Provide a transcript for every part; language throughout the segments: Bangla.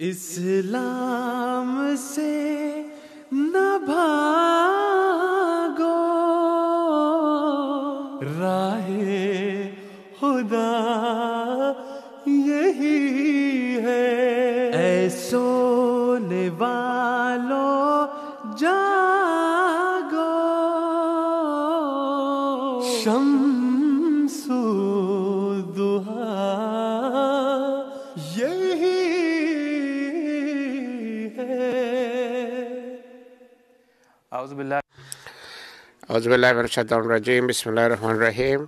इस्लाम से न भागो, राहे खुदा यही है। ऐ सोने वालों जागो, शम्सु दुहा यही है। আউযুবিল্লাহি মিনাশ শাইতানির রাজিম। বিসমিল্লাহির রহমানির রহিম।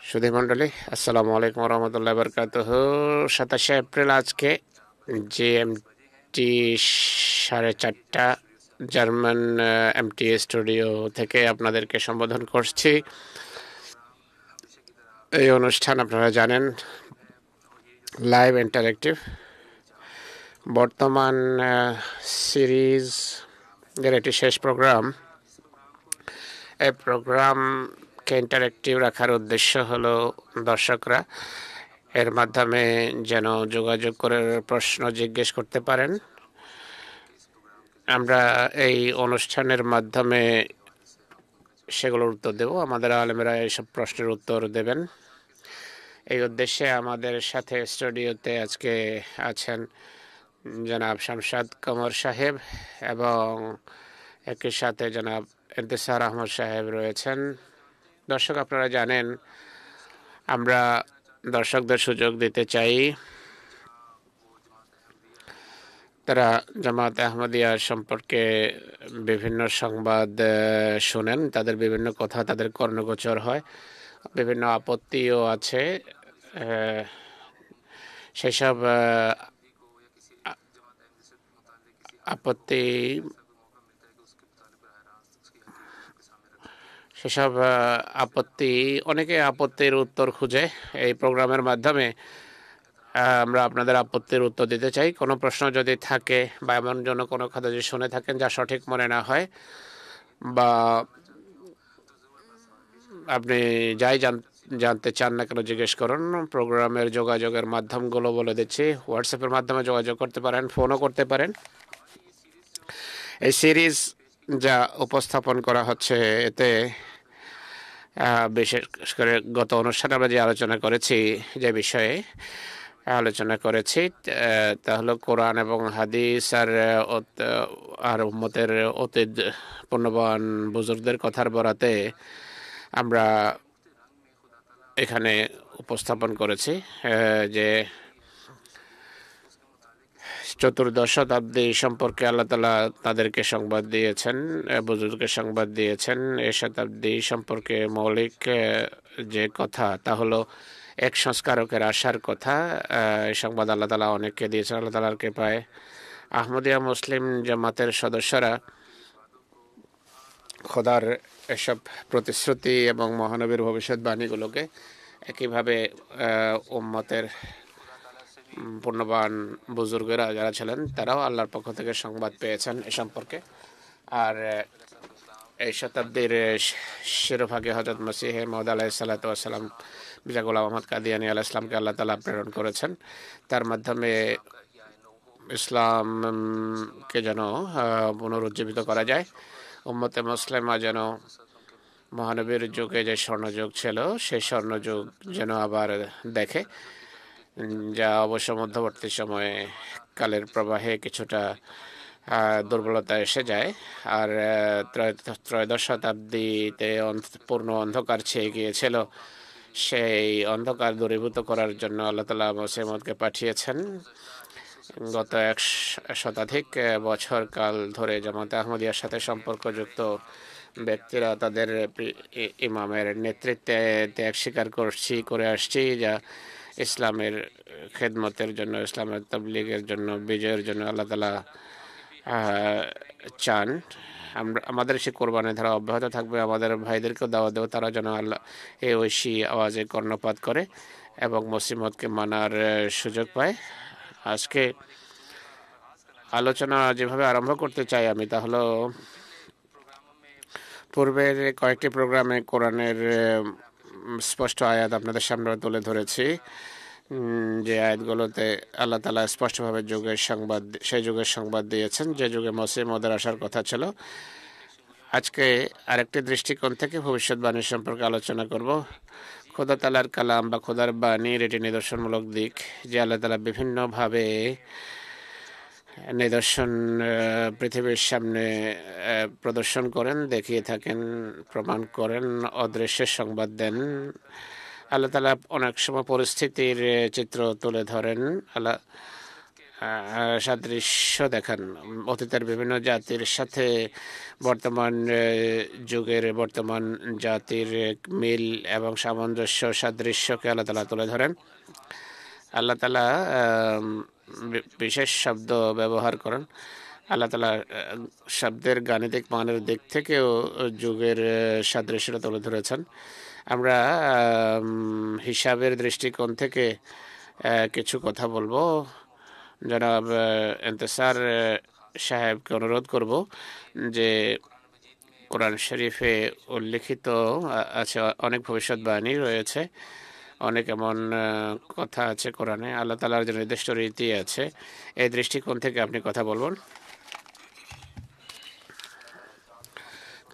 সুধী মণ্ডলী, আসসালামু আলাইকুম ওয়া রাহমাতুল্লাহি ওয়া বারাকাতুহু। 27শে এপ্রিল আজকে জিএমটি 4:30 জার্মান এমটি স্টুডিও থেকে আপনাদেরকে সম্বোধন করছি। এই অনুষ্ঠান আপনারা জানেন লাইভ ইন্টারেক্টিভ। বর্তমান সিরিজ এর একটি শেষ প্রোগ্রাম। এই প্রোগ্রামকে ইন্টারেক্টিভ রাখার উদ্দেশ্য হলো দর্শকরা এর মাধ্যমে যেন যোগাযোগ করে প্রশ্ন জিজ্ঞেস করতে পারেন। আমরা এই অনুষ্ঠানের মাধ্যমে সেগুলোর উত্তর দেব। আমাদের আলেমেরা এইসব প্রশ্নের উত্তর দেবেন। এই উদ্দেশ্যে আমাদের সাথে স্টুডিওতে আজকে আছেন জনাব শামসাদ কমর সাহেব এবং একই সাথে জনাব ইন্তিসার আহমদ সাহেব রয়েছেন। দর্শক, আপনারা জানেন আমরা দর্শকদের সুযোগ দিতে চাই তারা জামাত আহমদিয়া সম্পর্কে বিভিন্ন সংবাদ শোনেন, তাদের বিভিন্ন কথা তাদের কর্ণগোচর হয়, বিভিন্ন আপত্তিও আছে। সেসব আপত্তি অনেকে আপত্তির উত্তর খুঁজে এই প্রোগ্রামের মাধ্যমে আমরা আপনাদের আপত্তির উত্তর দিতে চাই। কোনো প্রশ্ন যদি থাকে বা এমন জন্য কোনো কথা যদি শুনে থাকেন যা সঠিক মনে না হয় বা আপনি যাই জানতে চান না কেন জিজ্ঞেস করুন। প্রোগ্রামের যোগাযোগের মাধ্যমগুলো বলে দিচ্ছি। হোয়াটসঅ্যাপের মাধ্যমে যোগাযোগ করতে পারেন, ফোনও করতে পারেন। এই সিরিজ যা উপস্থাপন করা হচ্ছে এতে বিশেষ করে গত অনুষ্ঠানে আমরা যে আলোচনা করেছি, যে বিষয়ে আলোচনা করেছি তা হলো কোরআন এবং হাদিস আর উম্মতের অতীত পুণ্যবান বুজুর্গদের কথার বরাতে আমরা এখানে উপস্থাপন করেছি যে চতুর্দশ শতাব্দী সম্পর্কে আল্লাহ তাআলা তাদেরকে সংবাদ দিয়েছেন, বুজুর্গকে সংবাদ দিয়েছেন। এই শতাব্দী সম্পর্কে মৌলিক যে কথা তা হলো এক সংস্কারকের আসার কথা। এই সংবাদ আল্লাহ তাআলা অনেককে দিয়েছেন। আল্লাহ তাআলার কৃপায় আহমদিয়া মুসলিম জামাতের সদস্যরা খোদার এসব প্রতিশ্রুতি এবং মহানবীর ভবিষ্যৎবাণীগুলোকে একইভাবে উম্মতের পূর্ণবান বুজুর্গরা যারা ছিলেন তারাও আল্লাহর পক্ষ থেকে সংবাদ পেয়েছেন এ সম্পর্কে। আর এই শতাব্দীর শিরোভাগে হযরত মসিহ মাউদ আলাইহিস সালাতু ওয়াস সালাম মির্জা গোলাম আহমদ কাদিয়ানী আলাইহিস সালামকে আল্লাহ তাআলা প্রেরণ করেছেন। তার মাধ্যমে ইসলামকে যেন পুনরুজ্জীবিত করা যায়, উম্মতে মুসলিমা যেন মহানবীর যুগে যে স্বর্ণযুগ ছিল সেই স্বর্ণযুগ যেন আবার দেখে, যা অবশ্য মধ্যবর্তী সময়ে কালের প্রবাহে কিছুটা দুর্বলতা এসে যায়। আর ত্রয়োদশ শতাব্দীতে পূর্ণ অন্ধকার ছেয়ে গিয়েছিল। সেই অন্ধকার দূরীভূত করার জন্য আল্লাহ তাআলা মসিহ মাউদকে পাঠিয়েছেন। গত 1 শতাধিক বছর কাল ধরে জামাতে আহমদিয়ার সাথে সম্পর্কযুক্ত ব্যক্তিরা তাদের ইমামের নেতৃত্বে ত্যাগ স্বীকার করে আসছি, যা ইসলামের খেদমতের জন্য, ইসলামের তাবলীগের জন্য, বিজয়ের জন্য আল্লাহ তাআলা চান। আমাদের সে কোরবানি ধারা অব্যাহত থাকবে। আমাদের ভাইদেরকেও দাওয়াত দেব তারা যেন আল্লাহ এই ঐশী আওয়াজে কর্ণপাত করে এবং মসিহ মাউদকে মানার সুযোগ পায়। আজকে আলোচনা যেভাবে আরম্ভ করতে চাই আমি, তা হলো পূর্বের কয়েকটি প্রোগ্রামে কোরআনের স্পষ্ট আয়াত আপনাদের সামনে তুলে ধরেছি, যে আয়াতগুলোতে আল্লাহ তাআলা স্পষ্টভাবে সেই যুগের সংবাদ দিয়েছেন যে যুগে মসিহ মওউদের আসার কথা ছিল। আজকে আরেকটি দৃষ্টিকোণ থেকে ভবিষ্যৎবাণী সম্পর্কে আলোচনা করব। খোদা তাআলার কালাম বা খোদার বাণীর এটি নিদর্শনমূলক দিক যে আল্লাহ তাআলা বিভিন্নভাবে নিদর্শন পৃথিবীর সামনে প্রদর্শন করেন, দেখিয়ে থাকেন, প্রমাণ করেন, অদৃশ্যের সংবাদ দেন। আল্লাহ তাআলা অনেক সময় পরিস্থিতির চিত্র তুলে ধরেন, আল্লাহ সাদৃশ্য দেখান অতীতের বিভিন্ন জাতির সাথে বর্তমান যুগের বর্তমান জাতির মিল এবং সামঞ্জস্য সাদৃশ্যকে আল্লাহ তাআলা তুলে ধরেন। আল্লাহ তাআলা বিশেষ শব্দ ব্যবহার করেন। আল্লাহ তাআলা শব্দের গাণিতিক মানের দিক থেকেও যুগের সাদৃশ্যতা তুলে ধরেছেন। আমরা হিসাবের দৃষ্টিকোণ থেকে কিছু কথা বলবো। জনাব ইন্তেসার সাহেবকে অনুরোধ করব যে কোরআন শরীফে উল্লিখিত আছে অনেক ভবিষ্যৎবাণী রয়েছে, অনেক এমন কথা আছে কোরআনে, আল্লাহ তাআলার যে নির্দিষ্ট রীতি আছে, এই দৃষ্টিকোণ থেকে আপনি কথা বলবেন।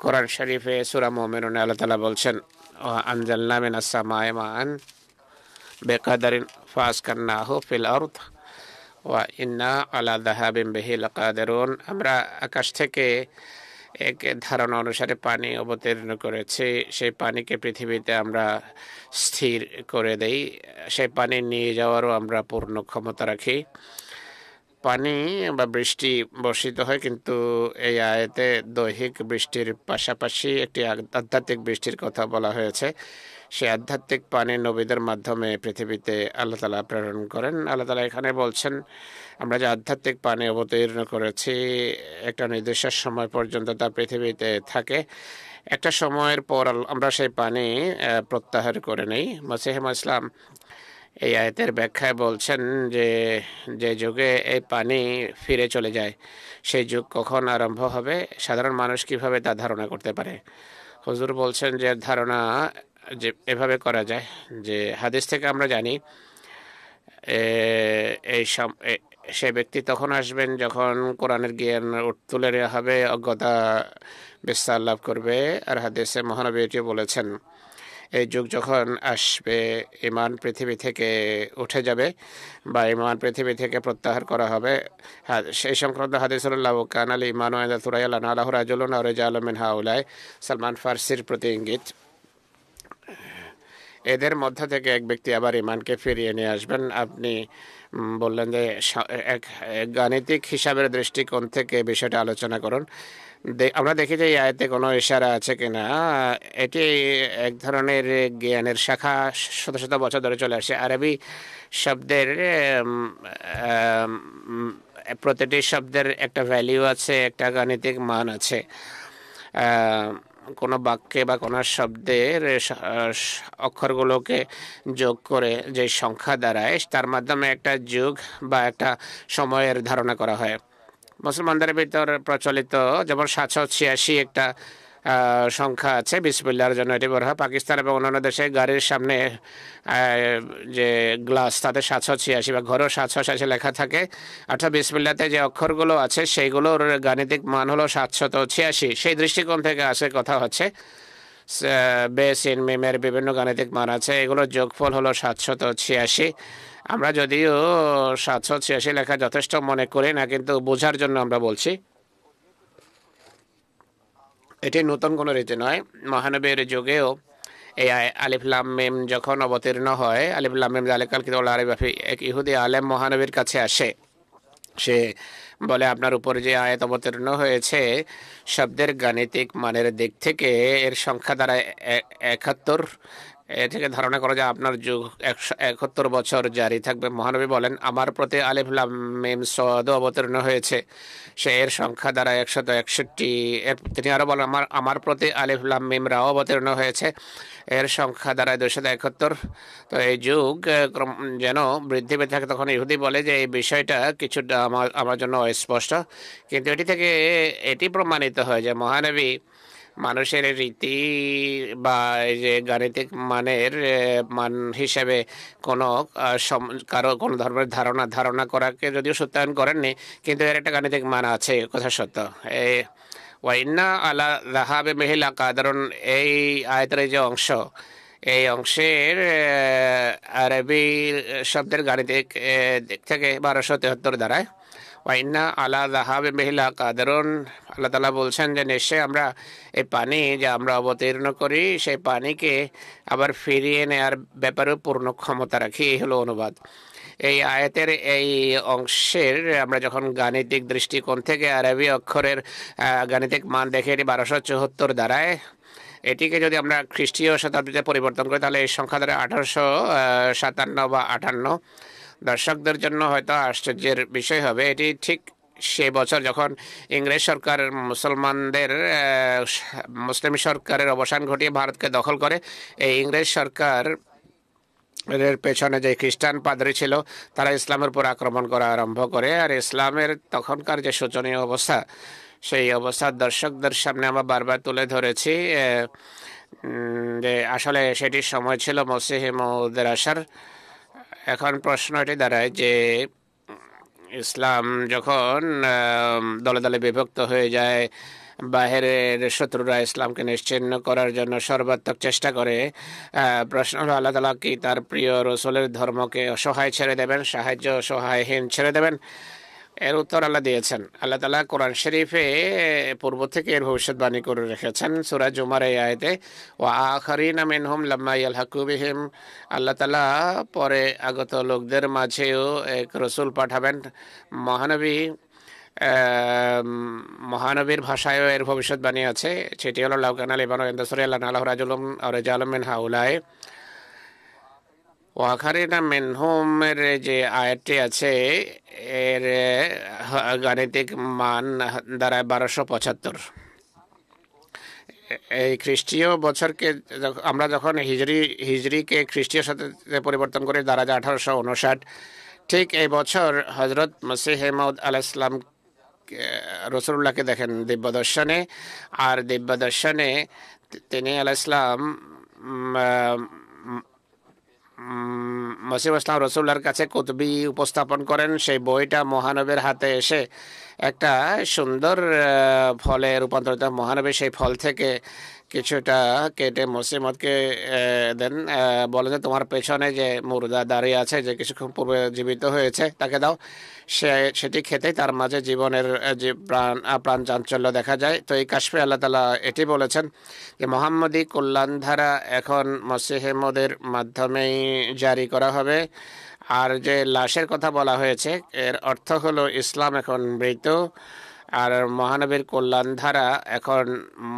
কোরআন শরীফে সূরা মুমিনুনে আল্লাহ তাআলা বলছেন, আনজালনা মিনাস সামাই মাআন বিকাদারিন ফাসকান্নাহু ফিল আরদ ওয়া ইন্না আলা যাহাবিন বিহি লাকাদিরুন। আমরা আকাশ থেকে এক ধারণা অনুসারে পানি অবতীর্ণ করেছি, সেই পানিকে পৃথিবীতে আমরা স্থির করে দেই, সেই পানি নিয়ে যাওয়ারও আমরা পূর্ণ ক্ষমতা রাখি। পানি বা বৃষ্টি বর্ষিত হয়, কিন্তু এই আয়াতে দৈহিক বৃষ্টির পাশাপাশি একটি আধ্যাত্মিক বৃষ্টির কথা বলা হয়েছে। সেই আধ্যাত্মিক পানি নবীদের মাধ্যমে পৃথিবীতে আল্লাহ তাআলা প্রেরণ করেন। আল্লাহ তাআলা এখানে বলছেন, আমরা যে আধ্যাত্মিক পানি অবতীর্ণ করেছি একটা নির্দিষ্ট সময় পর্যন্ত তা পৃথিবীতে থাকে, একটা সময়ের পর আমরা সেই পানি প্রত্যাহার করে নেই। মসিহ ইসলাম এই আয়াতের ব্যাখ্যায় বলছেন যে যে যুগে এই পানি ফিরে চলে যায়, সেই যুগ কখন আরম্ভ হবে, সাধারণ মানুষ কিভাবে তা ধারণা করতে পারে। হুজুর বলছেন যে ধারণা যে এভাবে করা যায় যে হাদিস থেকে আমরা জানি সেই ব্যক্তি তখন আসবেন যখন কোরআনের জ্ঞান তুলে নেওয়া হবে, অজ্ঞতা বিস্তার লাভ করবে। আর হাদিসে মহানবী এটিও বলেছেন, এই যুগ যখন আসবে ঈমান পৃথিবী থেকে উঠে যাবে বা ঈমান পৃথিবী থেকে প্রত্যাহার করা হবে। সেই সংক্রান্ত হাদিস হলো কান আল ঈমান ওয়া ইযা তুরাইয়া লানা আলাহু রাজুলুন আও রিজালুন মিন হাউলাই, সালমান ফার্সির প্রতি ইঙ্গিত। এদের মধ্য থেকে এক ব্যক্তি আবার ঈমানকে ফিরিয়ে নিয়ে আসবেন। আপনি বললেন যে এক গাণিতিক হিসাবের দৃষ্টিকোণ থেকে বিষয়টা আলোচনা করুন। আমরা দেখি যে এই আয়াতে কোনো ইশারা আছে কিনা। এটি এক ধরনের জ্ঞানের শাখা শত শত বছর ধরে চলে আসে। আরবি শব্দের প্রতিটি শব্দের একটা ভ্যালিউ আছে, একটা গাণিতিক মান আছে। কোনো বাক্যে বা কোনো শব্দের অক্ষরগুলোকে যোগ করে যে সংখ্যা দাঁড়ায়, তার মাধ্যমে একটা যুগ বা একটা সময়ের ধারণা করা হয়। মুসলমানদের ভিতর প্রচলিত যেমন 786 একটা সংখ্যা আছে, বিসমিল্লাহর জন্য এটি বলা হয়। পাকিস্তান এবং অন্যান্য দেশে গাড়ির সামনে যে গ্লাস, তাতে 786 বা ঘরেও 786 লেখা থাকে। অর্থাৎ বিসমিল্লাতে যে অক্ষরগুলো আছে সেইগুলোর গাণিতিক মান হলো 786। সেই দৃষ্টিকোণ থেকে আসে কথা হচ্ছে বেসিন মিমের বিভিন্ন গাণিতিক মান আছে, এগুলোর যোগফল হলো 786। আমরা যদিও 786 লেখা যথেষ্ট মনে করি না, কিন্তু বোঝার জন্য আমরা বলছি। এটি নতুন কোনো রীতি নয়। মহানবীর যুগেও এই আলিফ লাম মিম যখন অবতীর্ণ হয়, আলিফ লাম মিম যালিকাল কিতাবুল লা রাইবা ফীহি, এক ইহুদি আলেম মহানবীর কাছে আসে। সে বলে, আপনার উপর যে আয়াত অবতীর্ণ হয়েছে শব্দের গাণিতিক মানের দিক থেকে এর সংখ্যা দ্বারা 71, এ থেকে ধারণা করা যায় আপনার যুগ 171 বছর জারি থাকবে। মহানবী বলেন, আমার প্রতি আলিফ লাম মিম সদ অবতীর্ণ হয়েছে, সে এর সংখ্যা দ্বারা 161। তিনি আরো বলেন, আমার প্রতি আলিফ লাম মিম রাও অবতীর্ণ হয়েছে, এর সংখ্যা দ্বারা 271। তো এই যুগ যেন বৃদ্ধি পেতে থাকে। তখন ইহুদি বলে যে এই বিষয়টা কিছুটা আমার জন্য অস্পষ্ট, কিন্তু এটি থেকে এটি প্রমাণিত হয় যে মহানবী মানুষের রীতি বা এই যে গাণিতিক মানের মান হিসেবে কোনো কারো কোনো ধর্মের ধারণা করাকে যদিও সত্যায়ন করেননি, কিন্তু এর একটা গাণিতিক মান আছে, কথা সত্য। ওয়াইন্না আলা রাহাবে মেহিলা কাদারণ, এই আয়তের যে অংশ, এই অংশের আরবি শব্দের গাণিতিক দিক থেকে 1273 দাঁড়ায়। ওয়াইন্না আলা রাহাবে মেহিলা কাদারণ, আল্লাহ তালা বলছেন যে নিশ্চয় আমরা এই পানি যে আমরা অবতীর্ণ করি, সেই পানিকে আবার ফিরিয়ে নেওয়ার ব্যাপারেও পূর্ণ ক্ষমতা রাখি। এই হলো অনুবাদ। এই আয়াতের এই অংশের আমরা যখন গাণিতিক দৃষ্টিকোণ থেকে আরবি অক্ষরের গাণিতিক মান দেখে, এটি 1274 দ্বারায়। এটিকে যদি আমরা খ্রিস্টীয় শতাব্দীতে পরিবর্তন করি, তাহলে এই সংখ্যা দ্বারা 1857 বা 58। দর্শকদের জন্য হয়তো আশ্চর্যের বিষয় হবে, এটি ঠিক সে বছর যখন ইংরেজ সরকার মুসলিম সরকারের অবসান ঘটিয়ে ভারতকে দখল করে। এই ইংরেজ সরকার এর পেছনে যে খ্রিস্টান পাদ্রী ছিল, তারা ইসলামের উপর আক্রমণ করা আরম্ভ করে। আর ইসলামের তখনকার যে শোচনীয় অবস্থা, সেই অবস্থা দর্শকদের সামনে আমরা বারবার তুলে ধরেছি যে আসলে সেটির সময় ছিল মসিহ মউদের আসার। এখন প্রশ্ন এটি দাঁড়ায় যে ইসলাম যখন দলে দলে বিভক্ত হয়ে যায়, বাহিরের শত্রুরা ইসলামকে নিশ্চিহ্ন করার জন্য সর্বাত্মক চেষ্টা করে, প্রশ্ন হলো আল্লাহ তাআলা কি তার প্রিয় রসুলের ধর্মকে অসহায় ছেড়ে দেবেন, সহায়হীন ছেড়ে দেবেন? এর উত্তর আল্লাহ দিয়েছেন। আল্লাহ তাআলা কোরআন শরীফে পূর্ব থেকে এর ভবিষ্যৎবাণী করে রেখেছেন। সূরা জুমার এই আয়াতে, ওয়া আখারিনা মিনহুম লাম্মা ইয়ালহাকু বিহিম, আল্লাহ তাআলা পরে আগত লোকদের মাঝেও এক রসুল পাঠাবেন। মহানবীর ভাষায়ও এর ভবিষ্যৎবাণী আছে। সেটি হলো লাউকানা লিবানো ইনদাসরি আল্লাহ নালাহ রাজুলুম আর রিজালুম মিন হাউলায়। ওয়াখারিনা মিনহুমের যে আয়াতটি আছে, এর গাণিতিক মান দাঁড়ায় 1275। এই খ্রিস্টীয় বছরকে আমরা যখন হিজরিকে খ্রিস্টীয় সাথে পরিবর্তন করে দাঁড়া যায় 1859। ঠিক এই বছর হজরত মসিহ মাউদ আলাইহিস সালাম রসুল্লাহকে দেখেন দিব্যদর্শনে। আর দিব্যদর্শনে তিনি আলাইহিস সালাম মসিহ ইসলাম রসুল্লাহর কাছে কুতুবি উপস্থাপন করেন। সেই বইটা মহানবীর হাতে এসে একটা সুন্দর ফলে রূপান্তরিত। মহানবী সেই ফল থেকে কিছুটা কেটে মসিমতকে দেন, বলে যে তোমার পেছনে যে মুর্দা দাঁড়িয়ে আছে, যে কিছুক্ষণ পূর্বে জীবিত হয়েছে, তাকে দাও। সেটি খেতেই তার মাঝে জীবনের যে প্রাণ চাঞ্চল্য দেখা যায়। তো এই কাশফে আল্লাহ তাআলা এটি বলেছেন যে মোহাম্মদী কল্যাণধারা এখন মসিহেমদের মাধ্যমেই জারি করা হবে। আর যে লাশের কথা বলা হয়েছে, এর অর্থ হলো ইসলাম এখন মৃত, আর মহানবীর কল্যাণধারা এখন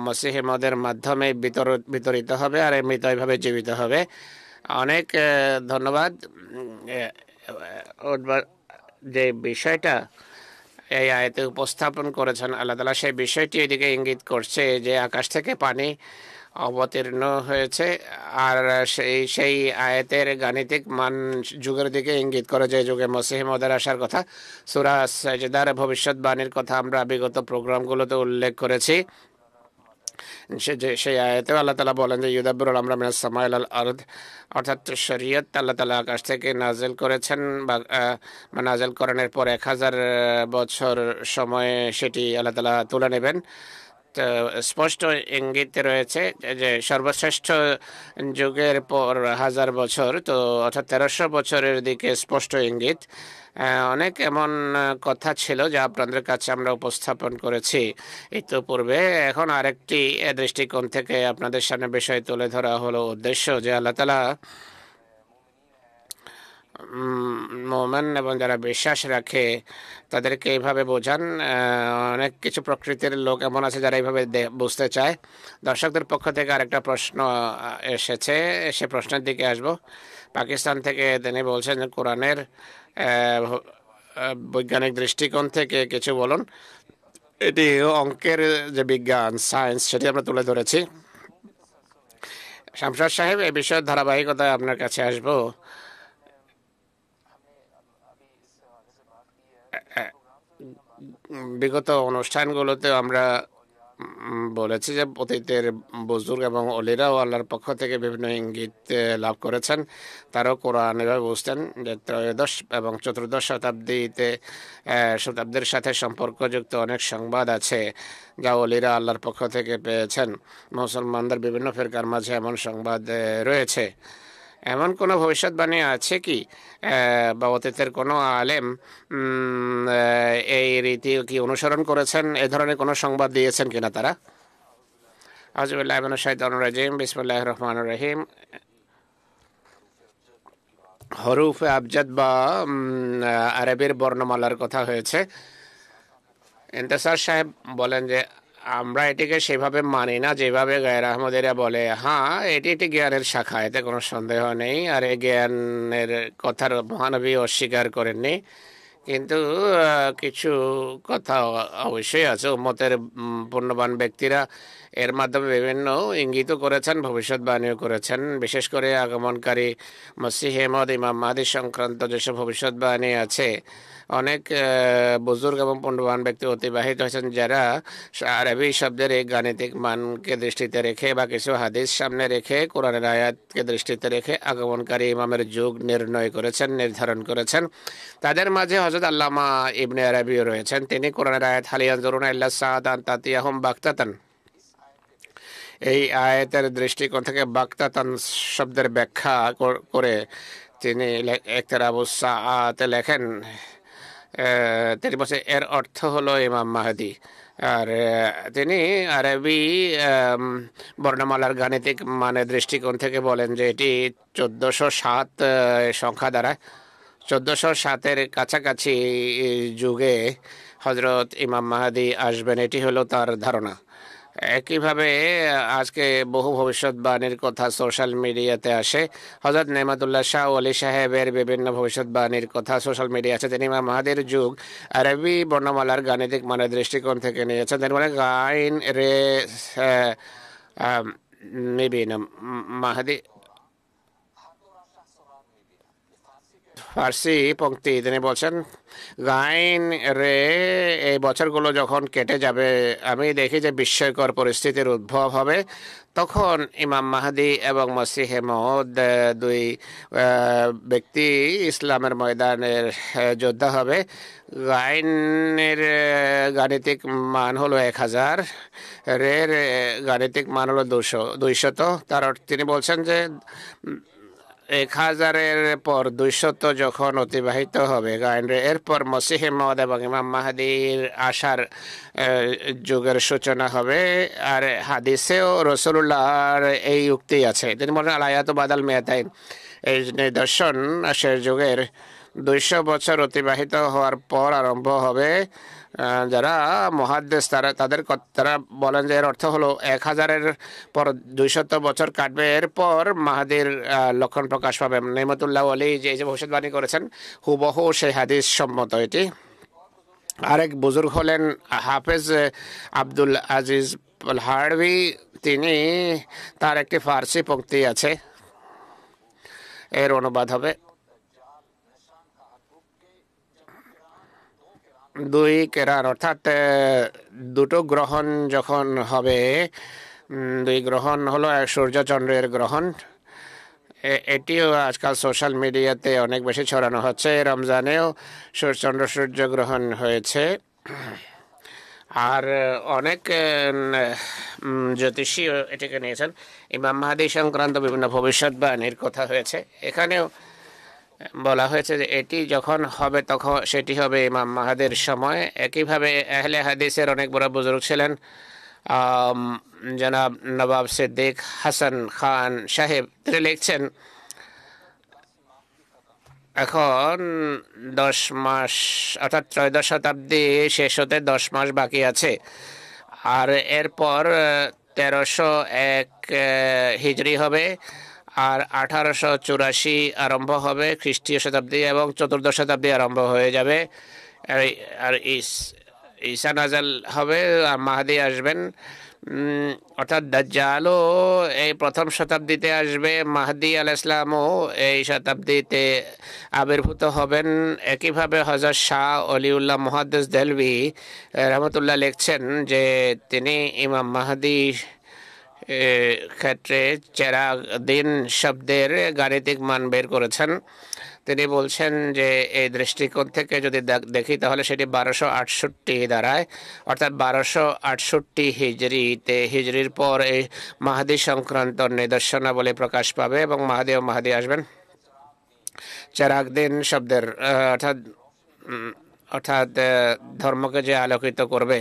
মসিহেমদের মাধ্যমে বিতরিত হবে, আর মৃত এইভাবে জীবিত হবে। অনেক ধন্যবাদ। যে বিষয়টা এই আয়াতে উপস্থাপন করেছেন আল্লাহ তাআলা, সেই বিষয়টি এদিকে ইঙ্গিত করছে যে আকাশ থেকে পানি অবতীর্ণ হয়েছে। আর সেই আয়াতের গাণিতিক মান যুগের দিকে ইঙ্গিত করে, যে যুগে মসিহ মউদের আসার কথা। সূরা সাজদার ভবিষ্যৎবাণীর কথা আমরা বিগত প্রোগ্রামগুলোতে উল্লেখ করেছি। সেই আয়াতেও আল্লাহ তাআলা বলেন যে ইউদাব্বিরুল আমরা মিনাস সামাই ইলাল আরদ, অর্থাৎ শরীয়ত আল্লাহ তাআলা আকাশ থেকে নাজিল করেছেন, বা নাজিল করানোর পর 1000 বছর সময়ে সেটি আল্লাহ তাআলা তুলে নেবেন। স্পষ্ট ইঙ্গিত রয়েছে যে সর্বশ্রেষ্ঠ যুগের পর 1000 বছর, তো অর্থাৎ 1300 বছরের দিকে স্পষ্ট ইঙ্গিত। অনেক এমন কথা ছিল যা আপনাদের কাছে আমরা উপস্থাপন করেছি ইতিপূর্বে। এখন আরেকটি দৃষ্টিকোণ থেকে আপনাদের সামনে বিষয় তুলে ধরা হলো উদ্দেশ্য, যে আল্লাহ তাআলা মোমেন এবং যারা বিশ্বাস রাখে তাদেরকে এইভাবে বোঝান। অনেক কিছু প্রকৃতির লোক এমন আছে যারা এইভাবে বুঝতে চায়। দর্শকদের পক্ষ থেকে আরেকটা প্রশ্ন এসেছে, সে প্রশ্নের দিকে আসব। পাকিস্তান থেকে তিনি বলছেন যে কোরআনের বৈজ্ঞানিক দৃষ্টিকোণ থেকে কিছু বলুন। এটি অঙ্কের যে বিজ্ঞান, সায়েন্স, সেটি আমরা তুলে ধরেছি। শামসাদ সাহেব, এই বিষয়ের ধারাবাহিকতায় আপনার কাছে আসবো। বিগত অনুষ্ঠানগুলোতে আমরা বলেছি যে অতীতের বুজুর্গ এবং অলিরাও আল্লাহর পক্ষ থেকে বিভিন্ন ইঙ্গিত লাভ করেছেন। তারাও কোরআন এভাবে বুঝতেন যে ত্রয়োদশ এবং চতুর্দশ শতাব্দীর সাথে সম্পর্কযুক্ত অনেক সংবাদ আছে যা অলিরা আল্লাহর পক্ষ থেকে পেয়েছেন। মুসলমানদের বিভিন্ন ফিরকার মাঝে এমন সংবাদ রয়েছে। এমন কোনো ভবিষ্যৎবাণী আছে কি বা অতীতের কোনো আলেম এই রীতি কি অনুসরণ করেছেন, এ ধরনের কোনো সংবাদ দিয়েছেন কিনা তারা? আউযুবিল্লাহি মিনাশ শাইতানির রাজিম, বিসমিল্লাহির রহমানির রহিম। হরুফে আবজাদ বা আরবির বর্ণমালার কথা হয়েছে। ইন্তেসার সাহেব বলেন যে আমরা এটিকে সেভাবে মানি না যেভাবে গায়ের আহমদিরা বলে। হ্যাঁ, এটি একটি জ্ঞানের শাখা, এতে কোনো সন্দেহ নেই। আর এই জ্ঞানের কথার মহানবী অস্বীকার করেননি, কিন্তু কিছু কথা অবশ্যই আছে। উম্মতের পুণ্যবান ব্যক্তিরা এর মাধ্যমে বিভিন্ন ইঙ্গিতও করেছেন, ভবিষ্যৎবাণীও করেছেন। বিশেষ করে আগমনকারী মসিহ মওউদ ইমাম মাহদী সংক্রান্ত যেসব ভবিষ্যৎবাণী আছে, অনেক বুজুর্গ এবং পুণ্যবান ব্যক্তি অতিবাহিত হয়েছেন যারা আরবি শব্দের এই গাণিতিক মানকে দৃষ্টিতে রেখে বা কিছু হাদিস সামনে রেখে কোরআনের আয়াতকে দৃষ্টিতে রেখে আগমনকারী ইমামের যুগ নির্ণয় করেছেন, নির্ধারণ করেছেন। তাদের মাঝে হযরত আল্লামা ইবনে আরবিও রয়েছেন। তিনি কোরআনের আয়াত হাল ইয়ানজুরুনা ইল্লা সাআতান আন তাতিয়াহুম বাগতাতান, এই আয়াতের দৃষ্টিকোণ থেকে বাগতাতান শব্দের ব্যাখ্যা করে তিনি ইকতিরাবুস সাআতে লেখেন, তিনি বলছেন এর অর্থ হলো ইমাম মাহদী। আর তিনি আরবি বর্ণমালার গাণিতিক মানের দৃষ্টিকোণ থেকে বলেন যে এটি 1407 সংখ্যা দ্বারা 1407-এর কাছাকাছি যুগে হযরত ইমাম মাহদী আসবেন, এটি হলো তার ধারণা। একইভাবে আজকে বহু ভবিষ্যৎবাণীর কথা সোশ্যাল মিডিয়াতে আসে। হযরত নেমাতুল্লাহ শাহ ওলি সাহেবের বিভিন্ন ভবিষ্যৎবাণীর কথা সোশ্যাল মিডিয়া আছে। তিনি ইমাম মাহদীর যুগ আরবি বর্ণমালার গাণিতিক মানের দৃষ্টিকোণ থেকে নিয়েছেন। তিনি বলেন গাইন রে নিবিন মাহদী ফার্সি পংক্তি। তিনি বলছেন গাইন রে এই বছরগুলো যখন কেটে যাবে আমি দেখি যে বিস্ময়কর পরিস্থিতির উদ্ভব হবে। তখন ইমাম মাহদী এবং মসিহে মওউদ দুই ব্যক্তি ইসলামের ময়দানের যোদ্ধা হবে। গাইনের গাণিতিক মান হলো 1000, রের গাণিতিক মান হলো 200। তার তিনি বলছেন যে 1000-এর পর 200 যখন অতিবাহিত হবে এরপর মসিহে মওউদ এবং ইমাম মাহদীর আসার যুগের সূচনা হবে। আর হাদিসেও রাসূলুল্লাহর এই উক্তি আছে। তিনি বলেন আল আয়াতু বাদাল মিয়াতাইন, এই নিদর্শন শেষ যুগের 200 বছর অতিবাহিত হওয়ার পর আরম্ভ হবে। যারা মুহাদ্দিস তারা বলেন যে এর অর্থ হলো 1000-এর পর 200 বছর কাটবে, এরপর মাহদীর লক্ষণ প্রকাশ পাবে। নেমাতুল্লাহ ওলি যে ভবিষ্যৎবাণী করেছেন হুবহু সেই হাদিস সম্মত এটি। আরেক বুজুর্গ হলেন হাফেজ আব্দুল আজিজ হারভি। তিনি তার একটি ফার্সি পংক্তি আছে, এর অনুবাদ হবে দুই কেরার, অর্থাৎ দুটো গ্রহণ যখন হবে, দুই গ্রহণ হলো সূর্য চন্দ্রের গ্রহণ। এটিও আজকাল সোশ্যাল মিডিয়াতে অনেক বেশি ছড়ানো হচ্ছে। রমজানেও সূর্য গ্রহণ হয়েছে। আর অনেক জ্যোতিষী এটিকে নিয়েছেন। ইমাম মাহদী সংক্রান্ত বিভিন্ন ভবিষ্যৎবাণীর কথা হয়েছে। এখানেও বলা হয়েছে যে এটি যখন হবে তখন সেটি হবে ইমাম মাহদীর সময়। একইভাবে আহলে হাদিসের অনেক বড় বুজুর্গ ছিলেন জনাব নবাব সিদ্দিক হাসান খান সাহেব। তিনি লিখছেন এখন 10 মাস অর্থাৎ ত্রয়োদশ শতাব্দী শেষ হতে 10 মাস বাকি আছে। আর এরপর 1301 হিজরি হবে, আর 1884 আরম্ভ হবে খ্রিস্টীয় শতাব্দী, এবং চতুর্দশ শতাব্দী আরম্ভ হয়ে যাবে। আর ঈসা নাজাল হবে আর মাহদী আসবেন অর্থাৎ দাজ্জালও এই প্রথম শতাব্দীতে আসবে, মাহদী আলাইহিস সালামও এই শতাব্দীতে আবির্ভূত হবেন। একইভাবে হযরত শাহ অলিউল্লাহ মুহাদ্দিস দেলভি রহমতুল্লাহ লিখছেন যে তিনি ইমাম মাহদী ক্ষেত্রে চেরাগ দিন শব্দের গাণিতিক মান বের করেছেন। তিনি বলছেন যে এই দৃষ্টিকোণ থেকে যদি দেখি তাহলে সেটি 1268 দাঁড়ায়, অর্থাৎ 1268 হিজরির পর এই মাহদী সংক্রান্ত নিদর্শনাবলী প্রকাশ পাবে এবং মাহদী আসবেন। চেরাগ দিন শব্দের অর্থাৎ ধর্মকে যে আলোকিত করবে,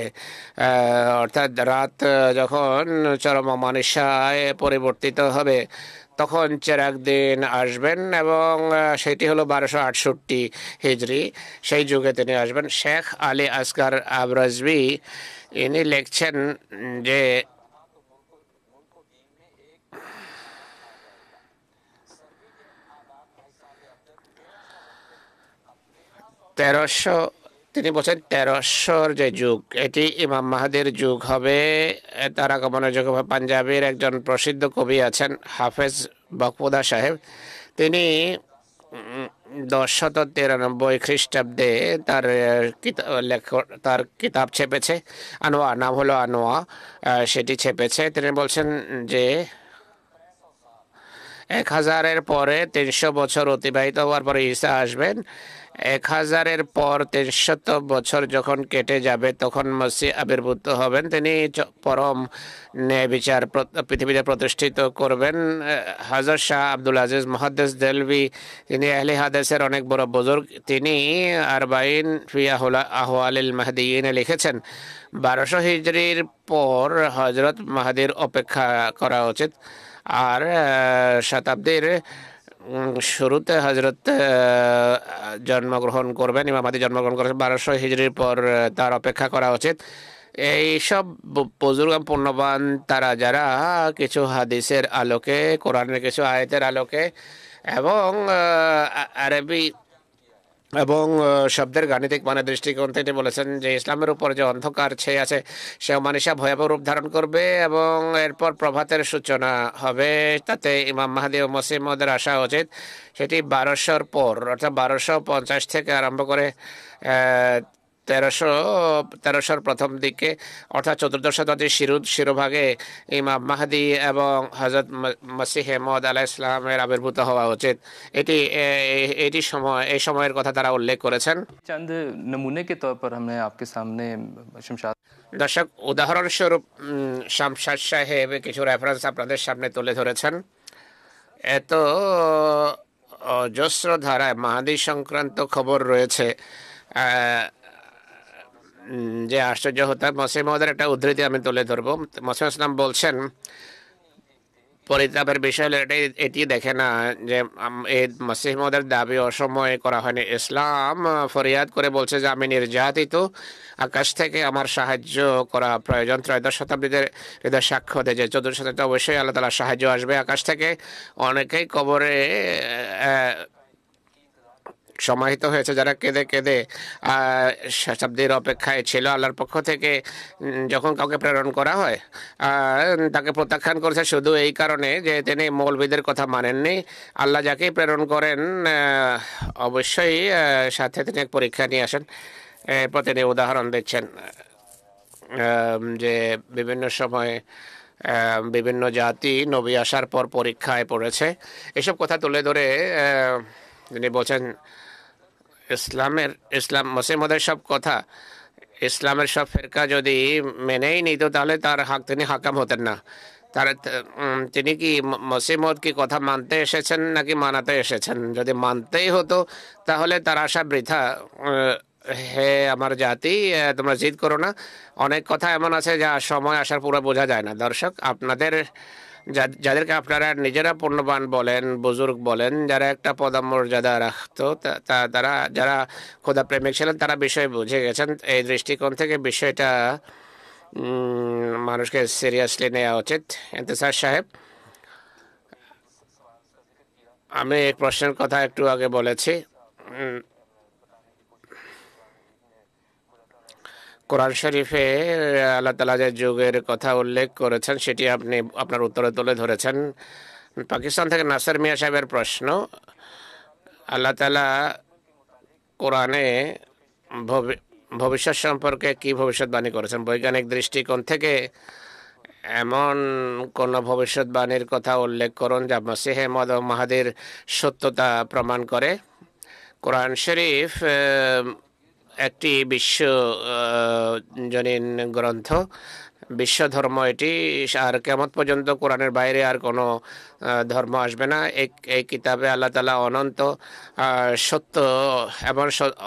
অর্থাৎ রাত যখন চরম অমানিসায় পরিবর্তিত হবে তখন চেরাগ দিন আসবেন এবং সেটি হলো 1268 হিজরি। সেই যুগে তিনি আসবেন। শেখ আলী আসগার আবরাজভি ইনি লিখছেন যে তিনি বলছেন 1300 যে যুগ এটি ইমাম মাহদীর যুগ হবে। তার আগমনের যুগ হবে। পাঞ্জাবের একজন প্রসিদ্ধ কবি আছেন হাফেজ বখপুদা সাহেব, তিনি 1093 খ্রিস্টাব্দে তার কিতাব ছেপেছে, আনোয়া, নাম হলো আনোয়া, সেটি ছেপেছে। তিনি বলছেন যে 1000-এর পরে 300 বছর অতিবাহিত হওয়ার পরে ঈসা আসবেন। 1000-এর পর 300 বছর যখন কেটে যাবে তখন মসিহ আবির্ভূত হবেন। তিনি পরম ন্যায় বিচার পৃথিবীতে প্রতিষ্ঠিত করবেন। হযরত শাহ আব্দুল আজিজ মুহাদ্দিস দেলভি, তিনি আহলে হাদিসের অনেক বড় বুজুর্গ, তিনি আরবাইন ফি আহওয়ালিল মাহদিয়িন লিখেছেন 1200 হিজরির পর হযরত মাহদীর অপেক্ষা করা উচিত। আর শতাব্দীর শুরুতে হযরত জন্মগ্রহণ করবেন, ইমাম মাহদী জন্মগ্রহণ করেছেন 1200 হিজরির পর, তার অপেক্ষা করা উচিত। এইসব বুজুর্গ পুণ্যবান তারা যারা কিছু হাদিসের আলোকে, কোরআনের কিছু আয়াতের আলোকে এবং আরবি এবং শব্দের গাণিতিক মানের দৃষ্টিকোণ থেকে বলেছেন যে ইসলামের উপর যে অন্ধকার ছেয়ে আছে সে অমানিসা ভয়াবহ রূপ ধারণ করবে এবং এরপর প্রভাতের সূচনা হবে। তাতে ইমাম মাহদী ও মসিহ মউদের আসা উচিত। সেটি 1200-র পর, অর্থাৎ 1250 থেকে আরম্ভ করে 1300-র প্রথম দিকে, অর্থাৎ 14শ শতাব্দীর শিরোভাগে ইমাম মাহদী এবং হযরত মসিহ মউদ আলাইহিস সালামের আবির্ভূত হওয়া উচিত। এই সময়ের কথা তারা উল্লেখ করেছেন। चंद नमूने के तौर पर हमने आपके सामने शमशाद দর্শক, উদাহরণস্বরূপ শামশাদ সাহেব কিছু রেফারেন্স আপনাদের সামনে তুলে ধরেছেন। এত অজস্র ধারায় মাহদী সংক্রান্ত খবর রয়েছে যে আশ্চর্য হতে। মসিহ মউদের একটা উদ্ধৃতি আমি তুলে ধরবো। মসিহ ইসলাম বলছেন, পরিতাপের বিষয় এটি দেখে না যে এই মসিহ মউদের দাবি অসময়ে করা হয়নি। ইসলাম ফরিয়াদ করে বলছে যে আমি নির্যাতিত, আকাশ থেকে আমার সাহায্য করা প্রয়োজন। 13শ শতাব্দীতে হৃদয় সাক্ষ্য দেয় যে 14শ শতাব্দীতে অবশ্যই আল্লাহ তাআলার সাহায্য আসবে আকাশ থেকে। অনেকেই কবরে সমাহিত হয়েছে যারা কেঁদে কেঁদে শতাব্দীর অপেক্ষায় ছিল। আল্লাহর পক্ষ থেকে যখন কাউকে প্রেরণ করা হয় তাকে প্রত্যাখ্যান করেছে শুধু এই কারণে যে তিনি মৌলবীদের কথা মানেননি। আল্লাহ যাকেই প্রেরণ করেন অবশ্যই সাথে তিনি এক পরীক্ষা নিয়ে আসেন। এরপর তিনি উদাহরণ দিচ্ছেন যে বিভিন্ন সময়ে বিভিন্ন জাতি নবী আসার পর পরীক্ষায় পড়েছে। এসব কথা তুলে ধরে তিনি বলছেন ইসলাম মসিহ মউদের সব কথা, ইসলামের সব ফেরকা যদি মেনেই নিত তাহলে তিনি হাকাম হতেন না। তিনি কি মসিহ মউদ কি কথা মানতে এসেছেন নাকি মানাতে এসেছেন? যদি মানতেই হতো তাহলে তার আশা বৃথা। হে আমার জাতি, তোমরা জিদ করো না। অনেক কথা এমন আছে যা সময় আসার পুরো বোঝা যায় না। দর্শক, যাদেরকে আপনারা নিজেরা পুণ্যবান বলেন, বুজুর্গ বলেন, যারা একটা পদমর্যাদা রাখতো, তারা যারা খোদা প্রেমিক ছিলেন তারা বিষয় বুঝে গেছেন। এই দৃষ্টিকোণ থেকে বিষয়টা মানুষকে সিরিয়াসলি নেওয়া উচিত। ইন্তেসার সাহেব, আমি এক প্রশ্নের কথা একটু আগে বলেছি। কোরআন শরীফে আল্লাহ তাআলা যে যুগের কথা উল্লেখ করেছেন সেটি আপনি আপনার উত্তরে তুলে ধরেছেন। পাকিস্তান থেকে নাসের মিয়া সাহেবের প্রশ্ন, আল্লাহ তাআলা কোরআনে ভবিষ্যৎ সম্পর্কে কি ভবিষ্যৎবাণী করেছেন? বৈজ্ঞানিক দৃষ্টিকোণ থেকে এমন কোন ভবিষ্যৎবাণীর কথা উল্লেখ করুন যা মসিহে মওউদ মাহাদির সত্যতা প্রমাণ করে। কোরআন শরীফ একটি বিশ্বজনীন গ্রন্থ, বিশ্ব ধর্ম এটি, আর কিয়ামত পর্যন্ত কোরআনের বাইরে আর কোনো ধর্ম আসবে না। এই কিতাবে আল্লাহ তাআলা অনন্ত সত্য এবং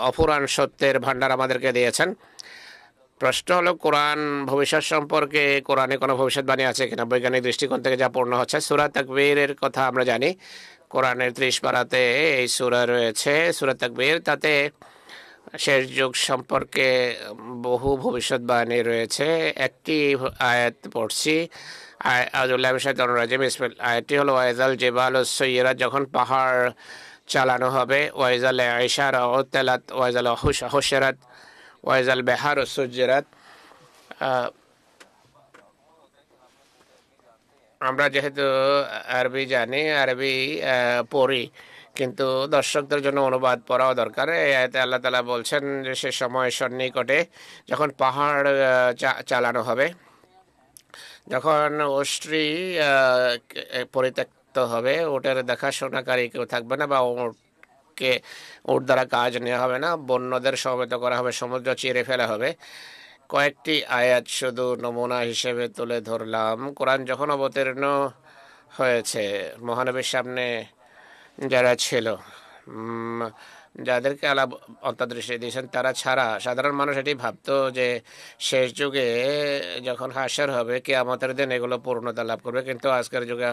অফুরান সত্যের ভাণ্ডার আমাদেরকে দিয়েছেন। প্রশ্ন হলো, কোরআন ভবিষ্যৎ সম্পর্কে কোরআনে কোনো ভবিষ্যৎবাণী আছে কিনা? বৈজ্ঞানিক দৃষ্টিকোণ থেকে যা পূর্ণ হচ্ছে, সূরা তাকবীরের কথা আমরা জানি, কোরআনের 30 পারাতে এই সূরা রয়েছে, সূরা তাকবীর। তাতে শেষ যুগ সম্পর্কে বহু ভবিষ্যৎবাণী রয়েছে। একটি আয়াত পড়ছি, আয়াতটি হলো ওয়াইজাল জিবালুস সুয়্যিরাত, যখন পাহাড় চালানো হবে, ওয়াইজাল ইশারা উতলাত, ওয়াইজাল হুশিরাত, ওয়াইজাল বিহারু সুজ্জিরাত। আমরা যেহেতু আরবি জানি, আরবি পড়ি, কিন্তু দর্শকদের জন্য অনুবাদ পড়াও দরকার। এই আয়াতে আল্লাহ তাআলা বলছেন যে সে সময় সন্নিকটে যখন পাহাড় চালানো হবে, যখন অস্ট্রি পরিত্যক্ত হবে, ওটের দেখাশোনাকারী কেউ থাকবে না, বা ওট দ্বারা কাজ নেওয়া হবে না, বন্যদের সমবেত করা হবে, সমুদ্র চিরে ফেলা হবে। কয়েকটি আয়াত শুধু নমুনা হিসেবে তুলে ধরলাম। কোরআন যখন অবতীর্ণ হয়েছে, মহানবীর সামনে যারা ছিল, যাদেরকে আল্লাহ অন্তর্দৃষ্টি দিয়েছেন, তারা ছাড়া সাধারণ মানুষ এটি ভাবতো যে শেষ যুগে যখন হাসর হবে, কিয়ামতের দিন এগুলো পূর্ণতা লাভ করবে। কিন্তু আজকের যুগে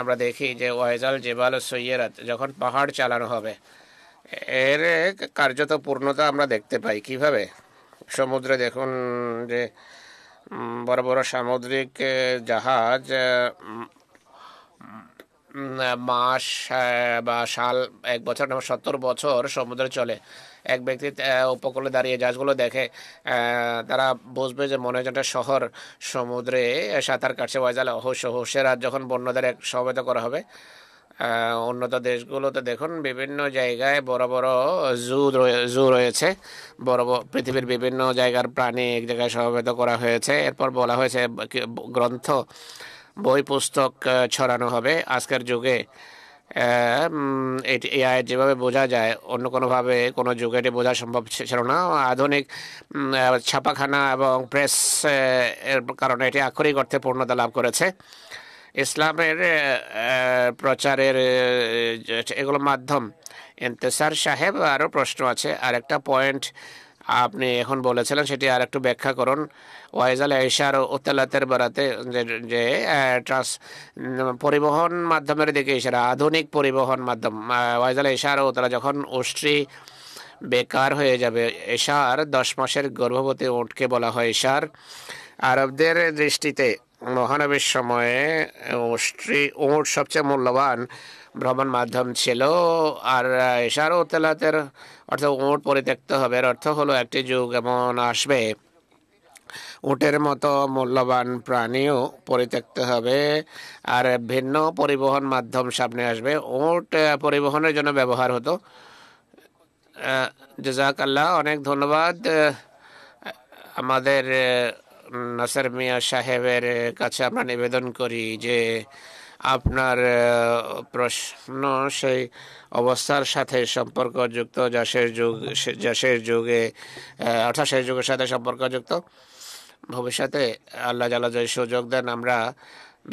আমরা দেখি যে ওয়াইজাল জিবালুস সুয়্যিরাত, যখন পাহাড় চালানো হবে, এর কার্যত পূর্ণতা আমরা দেখতে পাই। কিভাবে? সমুদ্রে দেখুন যে বড় বড় সামুদ্রিক জাহাজ মাস বা সাল, 1 বছর 70 বছর সমুদ্রে চলে। এক ব্যক্তি উপকূলে দাঁড়িয়ে জাহাজগুলো দেখে, তারা বুঝবে যে মনে হয় একটা শহর সমুদ্রে সাঁতার কাটছে। ওয়াইজাল হুশিরাত, যখন বন্যদের সমবেত করা হবে। উন্নত দেশগুলোতে দেখুন বিভিন্ন জায়গায় বড় বড় জু রয়েছে, বড় পৃথিবীর বিভিন্ন জায়গার প্রাণী এক জায়গায় সমবেত করা হয়েছে। এরপর বলা হয়েছে গ্রন্থ, বই পুস্তক ছড়ানো হবে। আজকের যুগে এটি যেভাবে বোঝা যায়, অন্য কোনোভাবে কোনো যুগে এটি বোঝা সম্ভব ছিল না। আধুনিক ছাপাখানা এবং প্রেস এর কারণে এটি আক্ষরিক অর্থে পূর্ণতা লাভ করেছে। ইসলামের প্রচারের এগুলো মাধ্যম। ইন্তেসার সাহেব, আরও প্রশ্ন আছে। আর একটা পয়েন্ট আপনি এখন বলেছিলেন, সেটি আর একটু ব্যাখ্যা করুন। ওয়াইজাল ইশারা উতলাতের বরাতে যে পরিবহন মাধ্যমের দিকে ইশারা, আধুনিক পরিবহন মাধ্যম। ওয়াইজাল ইশারা উতলা, যখন অস্ট্রি বেকার হয়ে যাবে। ইশার 10 মাসের গর্ভবতী উটকে বলা হয় ইশার। আরবদের দৃষ্টিতে মহানবীর সময়ে উট সবচেয়ে মূল্যবান ভ্রমণ মাধ্যম ছিল। আর ইশারা উতলাতের অর্থ উট পরিত্যক্ত হবে। এর অর্থ হলো একটি যুগ এমন আসবে, উটের মতো মূল্যবান প্রাণীও পরিত্যক্ত হবে, আর ভিন্ন পরিবহন মাধ্যম সামনে আসবে। উট পরিবহনের জন্য ব্যবহার হতো। জাযাকাল্লাহ, অনেক ধন্যবাদ। আমাদের নাসের মিয়া সাহেবের কাছে আমরা নিবেদন করি যে আপনার প্রশ্ন সেই অবস্থার সাথে সম্পর্কযুক্ত যা শেষ যুগে অর্থাৎ শেষ যুগের সাথে সম্পর্কযুক্ত। ভবিষ্যতে আল্লাহ তাআলা যদি সুযোগ দেন, আমরা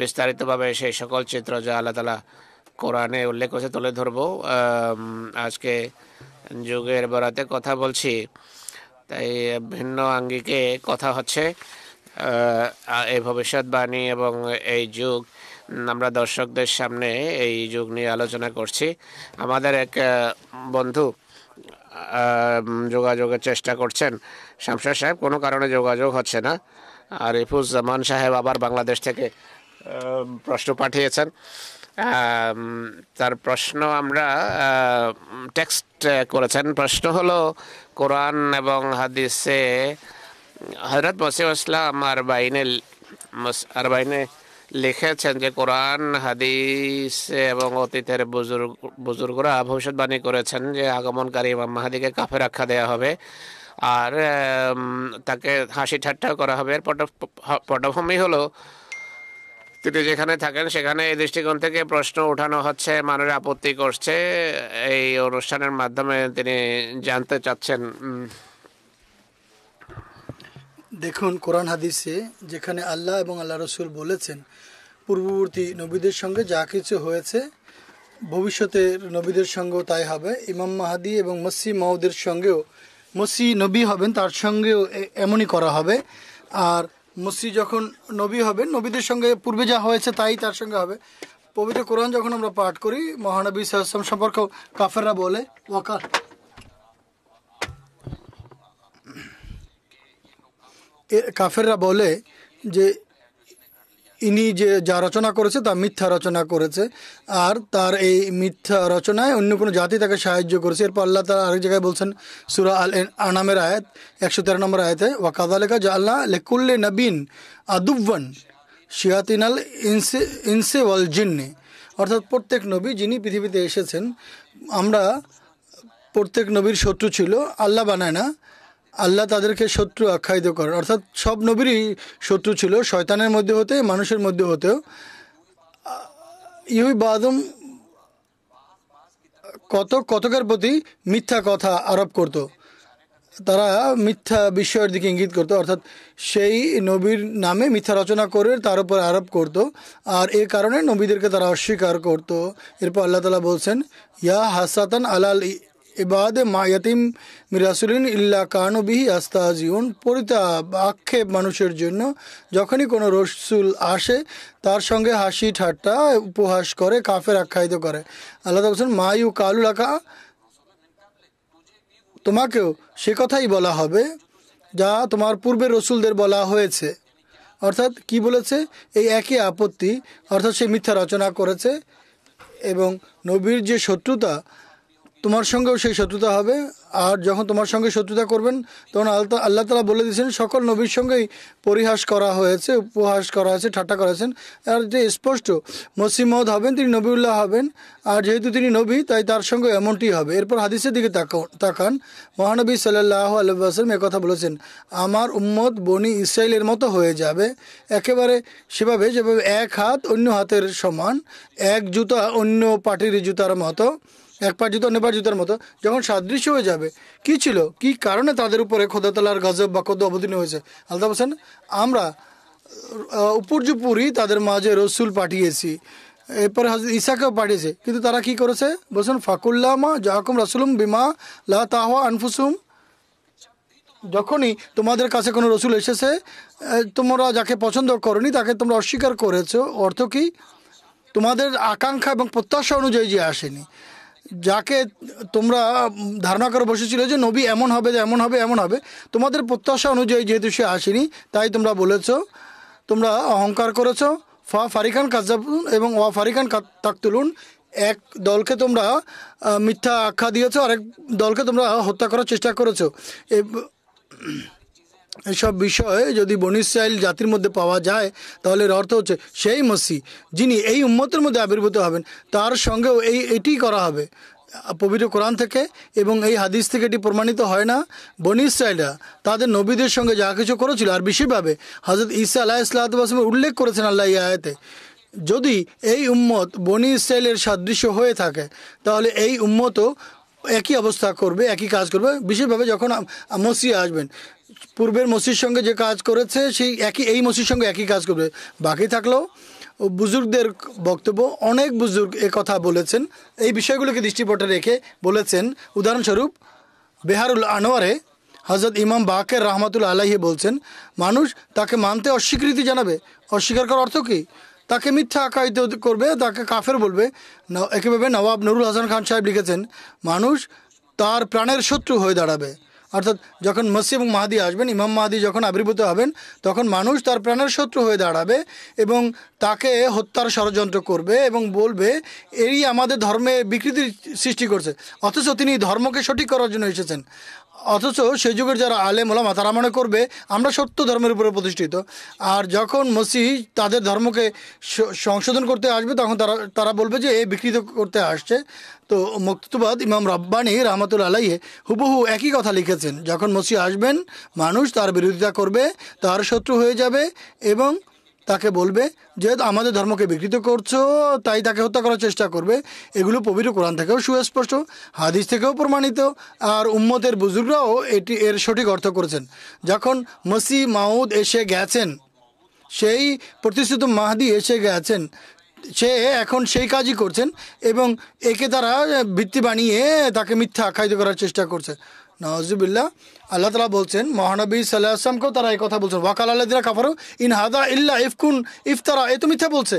বিস্তারিতভাবে সেই সকল চিত্র যা আল্লাহ তাআলা কোরআনে উল্লেখ করেছে তুলে ধরব। আজকে যুগের বরাতে কথা বলছি, তাই ভিন্ন আঙ্গিকে কথা হচ্ছে। এই ভবিষ্যৎবাণী এবং এই যুগ আমরা দর্শকদের সামনে এই যুগ নিয়ে আলোচনা করছি। আমাদের এক বন্ধু যোগাযোগের চেষ্টা করছেন, শামসার সাহেব, কোনো কারণে যোগাযোগ হচ্ছে না। আর রিফুজ্জামান সাহেব আবার বাংলাদেশ থেকে প্রশ্ন পাঠিয়েছেন। তার প্রশ্ন আমরা টেক্সট করেছেন। প্রশ্ন হলো, কোরআন এবং হাদিসে হযরত মসিহ ইসলাম আরবাইনে লিখেছেন যে কোরআন হাদিস এবং অতীতের বুজুর্গরা ভবিষ্যৎবাণী করেছেন যে আগমনকারী ইমাম মাহদীকে কাফের আখ্যা দেওয়া হবে আর তাকে হাসি ঠাট্টা করা হবে। এর পটভূমি হলো তিনি যেখানে থাকেন সেখানে এই দৃষ্টিকোণ থেকে প্রশ্ন উঠানো হচ্ছে, মানুষ আপত্তি করছে, এই অনুষ্ঠানের মাধ্যমে তিনি জানতে চাচ্ছেন। দেখুন কোরআন হাদিসে যেখানে আল্লাহ এবং আল্লাহ রসুল বলেছেন পূর্ববর্তী নবীদের সঙ্গে যা কিছু হয়েছে ভবিষ্যতের নবীদের সঙ্গেও তাই হবে। ইমাম মাহাদি এবং মসিহ মাউদের সঙ্গেও, মসিহ নবী হবেন তার সঙ্গেও এমনই করা হবে। আর মসিহ যখন নবী হবেন নবীদের সঙ্গে পূর্বে যা হয়েছে তাই তার সঙ্গে হবে। পবিত্র কোরআন যখন আমরা পাঠ করি মহানবী সাল্লাল্লাহু আলাইহি ওয়াসাল্লাম সম্পর্কে কাফেররা বলে কাফেররা বলে যে ইনি যে যা রচনা করেছে তা মিথ্যা রচনা করেছে, আর তার এই মিথ্যা রচনায় অন্য কোনো জাতি তাকে সাহায্য করেছে। এরপর আল্লাহ তাআলা আরেক জায়গায় বলছেন সূরা আল আনামের আয়াত 113 নম্বর আয়াতে, ওয়া কাযালিকা জাআলনা লিকুল্লি নবিয়্যিন আদুওয়ান শায়াতিনাল ইনসি ওয়াল জিন্নি, অর্থাৎ প্রত্যেক নবী যিনি পৃথিবীতে এসেছেন আমরা প্রত্যেক নবীর শত্রু ছিল, আল্লাহ বানায় না, আল্লাহ তাদেরকে শত্রু আখ্যায়িত করেন। অর্থাৎ সব নবীরই শত্রু ছিল, শয়তানের মধ্যে হতে মানুষের মধ্যে হতেও। ইহুই বাদম কতকের প্রতি মিথ্যা কথা আরোপ করত, তারা মিথ্যা বিষয়ের দিকে ইঙ্গিত করত, অর্থাৎ সেই নবীর নামে মিথ্যা রচনা করে তার উপর আরোপ করত, আর এই কারণে নবীদেরকে তারা অস্বীকার করত। এরপর আল্লাহ তাআলা বলছেন ইয়া হাসাতান আলাল ইবাদে মা ইয়াতিম মিরাসুলিন ইল্লা কানু বিহি আস্তাজিউন, পরিতাপ আক্ষেপ মানুষের জন্য যখনই কোনো রসুল আসে তার সঙ্গে হাসি ঠাট্টা উপহাস করে, কাফের আখ্যায়িত করে। আল্লাহ তাআলা বলছেন মা ইউ কালু লাকা, তোমাকেও সে কথাই বলা হবে যা তোমার পূর্বের রসুলদের বলা হয়েছে। অর্থাৎ কি বলেছে, এই একই আপত্তি, অর্থাৎ সে মিথ্যা রচনা করেছে এবং নবীর যে শত্রুতা তোমার সঙ্গেও সেই শত্রুতা হবে। আর যখন তোমার সঙ্গে শত্রুতা করবেন তখন আল্লাহ তাআলা বলে দিয়েছেন সকল নবীর সঙ্গেই পরিহাস করা হয়েছে, উপহাস করা হয়েছে, ঠাট্টা করা হয়েছেন। আর যে স্পষ্ট মসিহ মাউদ হবেন তিনি নবীউল্লাহ হবেন, আর যেহেতু তিনি নবী তাই তার সঙ্গে এমনটি হবে। এরপর হাদিসের দিকে তাকান, মহানবী সাল্লাল্লাহু আলাইহি ওয়াসাল্লাম একথা বলেছেন আমার উম্মত বনি ইসরাইলের মতো হয়ে যাবে, একেবারে সেভাবে যেভাবে এক হাত অন্য হাতের সমান, এক জুতা অন্য পাটির জুতার মতো, এক পার জুতো অন্য পার জুতার মতো যখন সাদৃশ্য হয়ে যাবে। কি ছিল, কি কারণে তাদের উপরে খোদা তাআলার গজব বা ক্রোধ অবতীর্ণ হয়েছে? আল্লাহ বলছেন আমরা উপর্যুপরি তাদের মাঝে রসুল পাঠিয়েছি, এরপরে হযরত ঈসাকেও পাঠিয়েছে, কিন্তু তারা কি করেছে? বলছেন ফাকুল্লামা জাআকুম রাসূলুম বিমা লা তাহওয়া আনফুসুহুম, যখনই তোমাদের কাছে কোনো রসুল এসেছে তোমরা যাকে পছন্দ করনি তাকে তোমরা অস্বীকার করেছো। অর্থ কি? তোমাদের আকাঙ্ক্ষা এবং প্রত্যাশা অনুযায়ী যে আসেনি, যাকে তোমরা ধারণা করে বসেছিল যে নবী এমন হবে এমন হবে এমন হবে, তোমাদের প্রত্যাশা অনুযায়ী যেহেতু সে আসেনি তাই তোমরা বলেছো, তোমরা অহংকার করেছো। ফারিকান কাযাবুন এবং ওয়া ফারিকান তাকতুলুন, এক দলকে তোমরা মিথ্যা আখ্যা দিয়েছো, আরেক দলকে তোমরা হত্যা করার চেষ্টা করেছো। এসব বিষয় যদি বনী ইসরাইল জাতির মধ্যে পাওয়া যায় তাহলে এর অর্থ হচ্ছে সেই মসিহ যিনি এই উম্মতের মধ্যে আবির্ভূত হবেন তার সঙ্গেও এটি করা হবে। পবিত্র কোরআন থেকে এবং এই হাদিস থেকে এটি প্রমাণিত হয় না? বনী ইসরাইলরা তাদের নবীদের সঙ্গে যা কিছু করেছিল, আর বিশেষভাবে হযরত ঈসা আলাইহিসসালাতু ওয়াস সালাম উল্লেখ করেছেন আল্লাহ এই আয়াতে, যদি এই উম্মত বনী ইসরাইলের সাদৃশ্য হয়ে থাকে তাহলে এই উম্মতও একই অবস্থা করবে, একই কাজ করবে। বিশেষভাবে যখন মসিহ আসবেন পূর্বের মসির সঙ্গে যে কাজ করেছে সেই এই মসির সঙ্গে একই কাজ করবে। বাকি থাকলেও বুজুর্গদের বক্তব্য, অনেক বুজুর্গ কথা বলেছেন, এই বিষয়গুলোকে দৃষ্টিপটে রেখে বলেছেন। উদাহরণস্বরূপ বেহারুল আনোয়ারে হযরত ইমাম বাকের রহমাতুল্লাহ আলাইহি বলছেন মানুষ তাকে মানতে অস্বীকৃতি জানাবে। অস্বীকার করার অর্থ কী? তাকে মিথ্যা আখ্যায়িত করবে, তাকে কাফের বলবে। একইভাবে নওয়াব নুরুল হাসান খান সাহেব লিখেছেন মানুষ তার প্রাণের শত্রু হয়ে দাঁড়াবে। অর্থাৎ যখন মসিহ এবং মাহদী আসবেন, ইমাম মাহদী যখন আবির্ভূত হবেন তখন মানুষ তার প্রাণের শত্রু হয়ে দাঁড়াবে এবং তাকে হত্যার ষড়যন্ত্র করবে এবং বলবে এই আমাদের ধর্মে বিকৃতির সৃষ্টি করছে, অথচ তিনি ধর্মকে সঠিক করার জন্য এসেছেন। অথচ সেই যুগের যারা আলেম ওলামা তারা মনে করবে আমরা সত্য ধর্মের উপরে প্রতিষ্ঠিত। আর যখন মসিহ তাদের ধর্মকে সংশোধন করতে আসবে তখন তারা বলবে যে এ বিকৃত করতে আসছে। তো মুক্তবাদ ইমাম রাব্বানী রহমতুল্লাহ আলাইহি হুবহু একই কথা লিখেছেন, যখন মসিহ আসবেন মানুষ তার বিরোধিতা করবে, তার শত্রু হয়ে যাবে এবং তাকে বলবে যে আমাদের ধর্মকে বিকৃত করছো, তাই তাকে হত্যা করার চেষ্টা করবে। এগুলো পবিত্র কোরআন থেকেও সুস্পষ্ট, হাদিস থেকেও প্রমাণিত, আর উম্মতের বুজুর্গরাও এর সঠিক অর্থ করেছেন। যখন মসিহ মাউদ এসে গেছেন, সেই প্রতিষ্ঠিত মাহদি এসে গেছেন, সে এখন সেই কাজই করছেন এবং একে তারা ভিত্তি বানিয়ে তাকে মিথ্যা আখ্যায়িত করার চেষ্টা করছে। নাউজুবিল্লাহ। আল্লাহ তাআলা বলছেন, মহানবী সাল্লাল্লাহু আলাইহি ওয়াসাল্লামকেও তারা এই কথা বলছেন, ওয়াকাল আল্লাযিনা কাফারু ইন হাদা ইল্লা ইফকুন ইফতারা, এ তো মিথ্যা বলছে।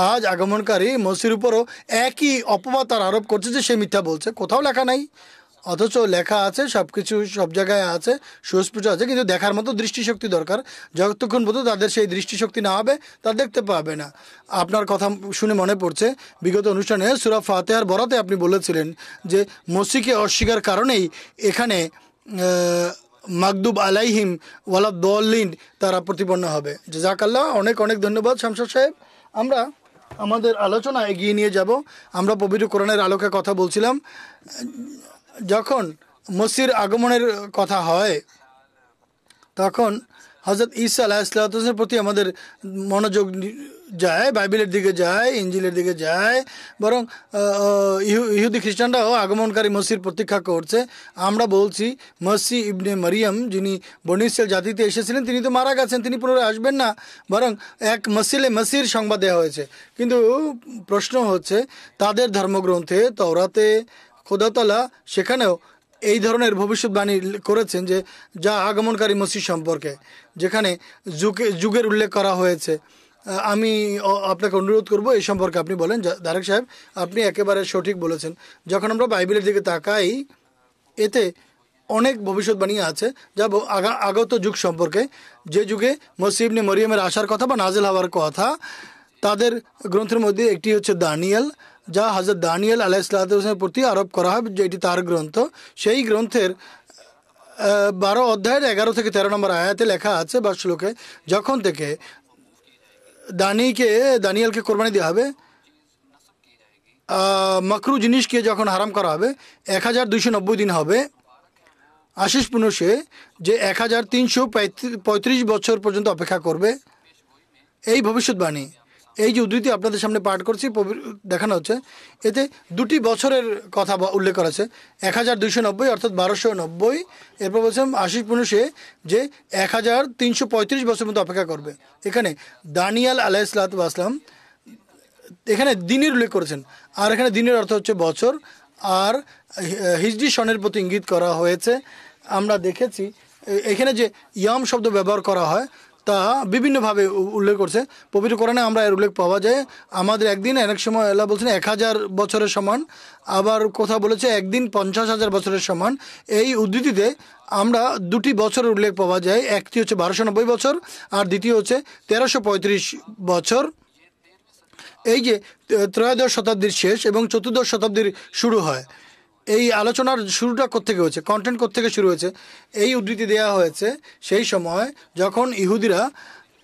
আজ আগমনকারী মসির উপরও একই অপবাদ তার আরোপ করছে যে সে মিথ্যা বলছে। কোথাও লেখা নাই, অথচ লেখা আছে, সব কিছু সব জায়গায় আছে, সুস্পষ্ট আছে, কিন্তু দেখার মতো দৃষ্টিশক্তি দরকার। যতক্ষণ পর্যন্ত তাদের সেই দৃষ্টিশক্তি না হবে তা দেখতে পাবে না। আপনার কথা শুনে মনে পড়ছে, বিগত অনুষ্ঠানে সূরা ফাতিহার বরাতে আপনি বলেছিলেন যে মসিহকে অস্বীকার কারণেই এখানে মাগদুব আলাইহিম ওয়ালাদ-দাল্লিন তারা প্রতিপন্ন হবে। জাযাকাল্লাহ, অনেক অনেক ধন্যবাদ শামসুর সাহেব। আমরা আমাদের আলোচনা এগিয়ে নিয়ে যাব। আমরা পবিত্র কোরআনের আলোকে কথা বলছিলাম। যখন মসির আগমনের কথা হয় তখন হযরত ঈসা আলাইহিসসালামের প্রতি আমাদের মনোযোগ যায়, বাইবেলের দিকে যায়, ইঞ্জিলের দিকে যায়। বরং ইহুদি খ্রিস্টানরাও আগমনকারী মসির প্রতীক্ষা করছে। আমরা বলছি মসি ইবনে মারিয়াম, যিনি বনী ইসরাইল জাতিতে এসেছিলেন, তিনি তো মারা গেছেন, তিনি পুনরায় আসবেন না, বরং এক মসির সংবাদ দেওয়া হয়েছে। কিন্তু প্রশ্ন হচ্ছে, তাদের ধর্মগ্রন্থে তাওরাতে খোদা তাআলা সেখানেও এই ধরনের ভবিষ্যৎবাণী করেছেন যে যা আগমনকারী মসিহ সম্পর্কে, যেখানে যুগের উল্লেখ করা হয়েছে। আমি আপনাকে অনুরোধ করব এই সম্পর্কে আপনি বলেন। দারেক সাহেব, আপনি একেবারে সঠিক বলেছেন। যখন আমরা বাইবেলের দিকে তাকাই, এতে অনেক ভবিষ্যৎবাণী আছে যা আগত যুগ সম্পর্কে, যে যুগে মসিহ ইবনে মরিয়মের আসার কথা বা নাজিল হওয়ার কথা। তাদের গ্রন্থের মধ্যে একটি হচ্ছে দানিয়েল, যা হযরত দানিয়েল আলাইহিসসালামের প্রতি আরোপ করা হয়, যেটি তার গ্রন্থ। সেই গ্রন্থের 12 অধ্যায়ের 11 থেকে 13 নম্বর আয়াতে লেখা আছে বা শ্লোকে, যখন থেকে দানিয়েলকে কোরবানি দেওয়া হবে, মাকরু জিনিসকে যখন হারাম করা হবে, 1290 দিন হবে। আশিস পুনশে যে 1335 বছর পর্যন্ত অপেক্ষা করবে। এই ভবিষ্যৎবাণী, এই যে উদ্ধৃতি আপনাদের সামনে পাঠ করছি, দেখানো হচ্ছে, এতে 2টি বছরের কথা উল্লেখ করা আছে। 1290 অর্থাৎ 1290, এরপর বলছেন আশিস পুনশে যে 1335 বছর মতো অপেক্ষা করবে। এখানে দানিয়েল আলাইহিসসালাম এখানে দিনের উল্লেখ করেছেন, আর এখানে দিনের অর্থ হচ্ছে বছর, আর হিজরি সনের প্রতি ইঙ্গিত করা হয়েছে। আমরা দেখেছি এখানে যে ইয়াম শব্দ ব্যবহার করা হয় তা বিভিন্নভাবে উল্লেখ করছে পবিত্র কোরআনে। আমরা এর উল্লেখ পাওয়া যায়, আমাদের একদিন অনেক সময় আল্লাহ বলছেন 1000 বছরের সমান, আবার কোথাও বলেছে একদিন 50,000 বছরের সমান। এই উদ্ধৃতিতে আমরা 2টি বছরের উল্লেখ পাওয়া যায়, একটি হচ্ছে 1290 বছর আর দ্বিতীয় হচ্ছে 1335 বছর। এই যে ত্রয়োদশ শতাব্দীর শেষ এবং চতুর্দশ শতাব্দীর শুরু হয়, এই আলোচনার শুরুটা কোত্থেকে হয়েছে, কন্টেন্ট কোত্থেকে শুরু হয়েছে, এই উদ্ধৃতি দেওয়া হয়েছে সেই সময় যখন ইহুদিরা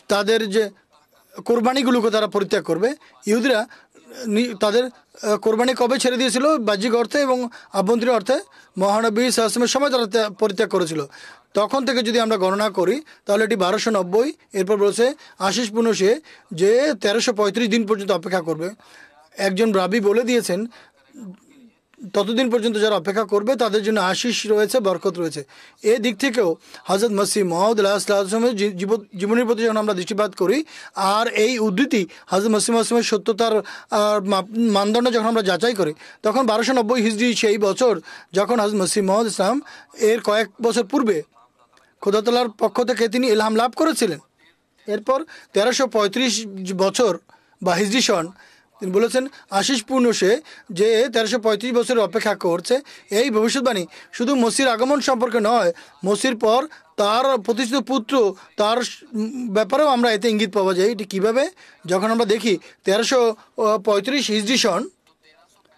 তাদের যে কোরবানিগুলোকে তারা পরিত্যাগ করবে। ইহুদিরা তাদের কোরবানি কবে ছেড়ে দিয়েছিল? বাহ্যিক অর্থে এবং আভ্যন্তরীণ অর্থে মহানবী সাল্লাল্লাহু আলাইহি ওয়াসাল্লামের সময় তারা পরিত্যাগ করেছিল। তখন থেকে যদি আমরা গণনা করি তাহলে এটি 1290। এরপর বলছে আশিস পুনশে যে 1335 দিন পর্যন্ত অপেক্ষা করবে। একজন রাবি বলে দিয়েছেন ততদিন পর্যন্ত যারা অপেক্ষা করবে তাদের জন্য আশিস রয়েছে, বরকত রয়েছে। এই দিক থেকেও হযরত মসিহ মাউদ আলাইহিসসালামের জীবনের প্রতি যখন আমরা দৃষ্টিপাত করি আর এই উদ্ধৃতি হযরত মসিহ মাউদের সত্যতার মানদণ্ড যখন আমরা যাচাই করি, তখন 1290 হিজরি সেই বছর যখন হযরত মসিহ মাউদ ইসলাম এর কয়েক বছর পূর্বে খোদা তাআলার পক্ষ থেকে তিনি ইলহাম লাভ করেছিলেন। এরপর 1335 বছর বা হিজরি সন তিনি বলেছেন আশিস পূর্ণসে যে 1335 বছরের অপেক্ষা করছে। এই ভবিষ্যৎবাণী শুধু মসির আগমন সম্পর্কে নয়, মসির পর তার প্রতিষ্ঠিত পুত্র তার ব্যাপারেও আমরা এতে ইঙ্গিত পাওয়া যায়। এটি কীভাবে? যখন আমরা দেখি 1335 হিজরি সন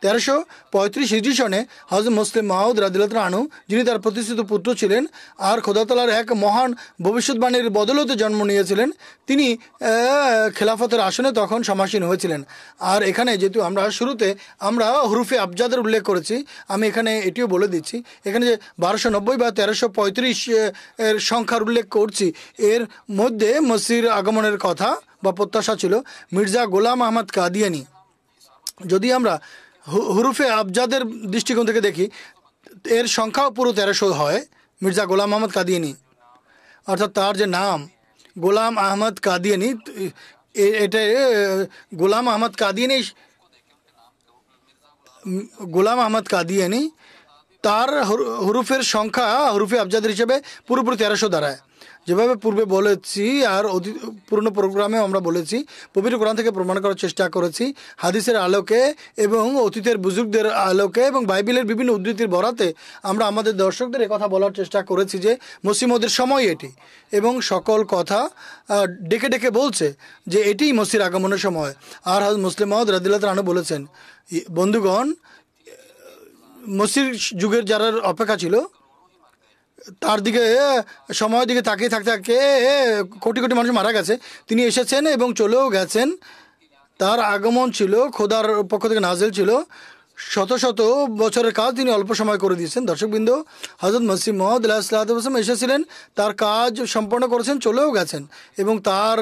1335 হিজরি সনে হযরত মুসলিম মাউদ রাদিয়াল্লাহু আনহু, যিনি তার প্রতিষ্ঠিত পুত্র ছিলেন আর খোদা তাআলার এক মহান ভবিষ্যৎবাণীর বদৌলতে জন্ম নিয়েছিলেন, তিনি খেলাফতের আসনে তখন সমাসীন হয়েছিলেন। আর এখানে যেহেতু আমরা শুরুতে আমরা হুরুফে আবজাদের উল্লেখ করেছি, আমি এখানে এটিও বলে দিচ্ছি, এখানে যে 1290 বা 1335 এর সংখ্যার উল্লেখ করছি, এর মধ্যে মসির আগমনের কথা বা প্রত্যাশা ছিল মির্জা গোলাম আহমদ কাদিয়ানি। যদি আমরা হুরুফে আবজাদের দৃষ্টিকোণ থেকে দেখি, এর সংখ্যাও পুরো 1300 হয়। মির্জা গোলাম আহমদ কাদিয়ানি অর্থাৎ তার যে নাম গোলাম আহমদ কাদিয়ানি, এটা গোলাম আহমদ কাদিয়ানি তার হুরুফের সংখ্যা হুরুফে আবজাদের হিসেবে পুরোপুরি 1300 দাঁড়ায়। যেভাবে পূর্বে বলেছি আর পুরনো প্রোগ্রামেও আমরা বলেছি, পবিত্র কোরআন থেকে প্রমাণ করার চেষ্টা করেছি, হাদিসের আলোকে এবং অতীতের বুজুর্গদের আলোকে এবং বাইবেলের বিভিন্ন উদ্ধৃতির বরাতে আমরা আমাদের দর্শকদের কথা বলার চেষ্টা করেছি যে মসিহ মওদের সময় এটি, এবং সকল কথা ডেকে ডেকে বলছে যে এটিই মসির আগমনের সময়। আর হযরত মুসলিম মাউদ রাদিয়াল্লাহু আনহু বলেছেন, বন্ধুগণ, মসির যুগের যারা অপেক্ষা ছিল তার দিকে সময়ের দিকে তাকিয়ে থাকতে থাকতে কোটি কোটি মানুষ মারা গেছে, তিনি এসেছেন এবং চলেও গেছেন। তার আগমন ছিল খোদার পক্ষ থেকে নাজেল ছিল, শত শত বছরের কাজ তিনি অল্প সময় করে দিয়েছেন। দর্শকবৃন্দ, হযরত মসিহ মাউদ আলাইহিস সালাম এসেছিলেন, তার কাজ সম্পন্ন করেছেন, চলেও গেছেন, এবং তার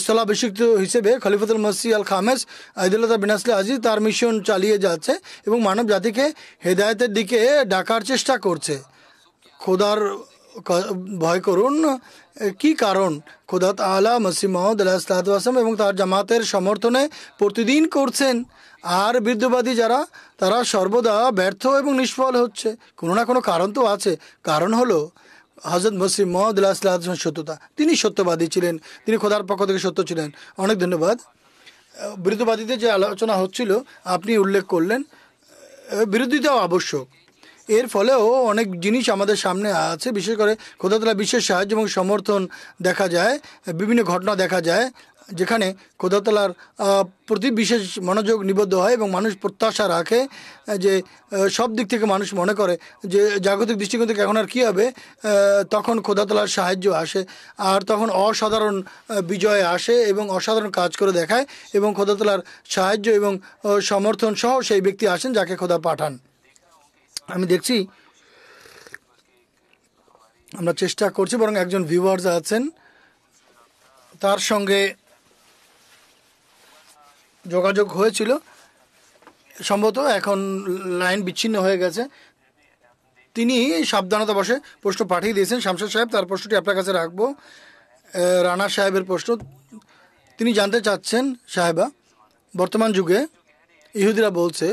স্থলাভিষিক্ত হিসেবে খলিফাতুল মসিহ আল খামেস আইদুল্লাহ বিন আসলে আজিজ তার মিশন চালিয়ে যাচ্ছে এবং মানব জাতিকে হেদায়েতের দিকে ডাকার চেষ্টা করছে। খোদার ভয় করুন। কি কারণ? খোদা তাআলা মসিহ মাউদ আলাইহিস সালাম এবং তার জামাতের সমর্থনে প্রতিদিন করছেন, আর বিরুদ্ধবাদী যারা তারা সর্বদা ব্যর্থ এবং নিষ্ফল হচ্ছে। কোনো না কোনো কারণ তো আছে। কারণ হলো হযরত মসিহ মাউদ আলাইহিস সালামের সত্যতা। তিনি সত্যবাদী ছিলেন, তিনি খোদার পক্ষ থেকে সত্য ছিলেন। অনেক ধন্যবাদ। বিরুদ্ধবাদীদের যে আলোচনা হচ্ছিল আপনি উল্লেখ করলেন, বিরোধিতাও আবশ্যক। এর ফলেও অনেক জিনিস আমাদের সামনে আছে, বিশেষ করে খোদা তাআলার বিশেষ সাহায্য এবং সমর্থন দেখা যায়, বিভিন্ন ঘটনা দেখা যায় যেখানে খোদা তাআলার প্রতি বিশেষ মনোযোগ নিবদ্ধ হয় এবং মানুষ প্রত্যাশা রাখে যে সব দিক থেকে মানুষ মনে করে যে জাগতিক দৃষ্টিকোণ থেকে এখন আর কী হবে, তখন খোদা তাআলার সাহায্য আসে, আর তখন অসাধারণ বিজয় আসে এবং অসাধারণ কাজ করে দেখায়, এবং খোদা তাআলার সাহায্য এবং সমর্থন সহ সেই ব্যক্তি আসেন যাকে খোদা পাঠান। আমি দেখছি আমরা চেষ্টা করছি, বরং একজন ভিউয়ার্স আছেন, তার সঙ্গে যোগাযোগ হয়েছিল, সম্ভবত এখন লাইন বিচ্ছিন্ন হয়ে গেছে। তিনি সাবধানতাবশে প্রশ্ন পাঠিয়ে দিয়েছেন। শামসাদ সাহেব, তার প্রশ্নটি আপনার কাছে রাখবো। রানা সাহেবের প্রশ্ন, তিনি জানতে চাচ্ছেন, সাহেবা, বর্তমান যুগে ইহুদিরা বলছে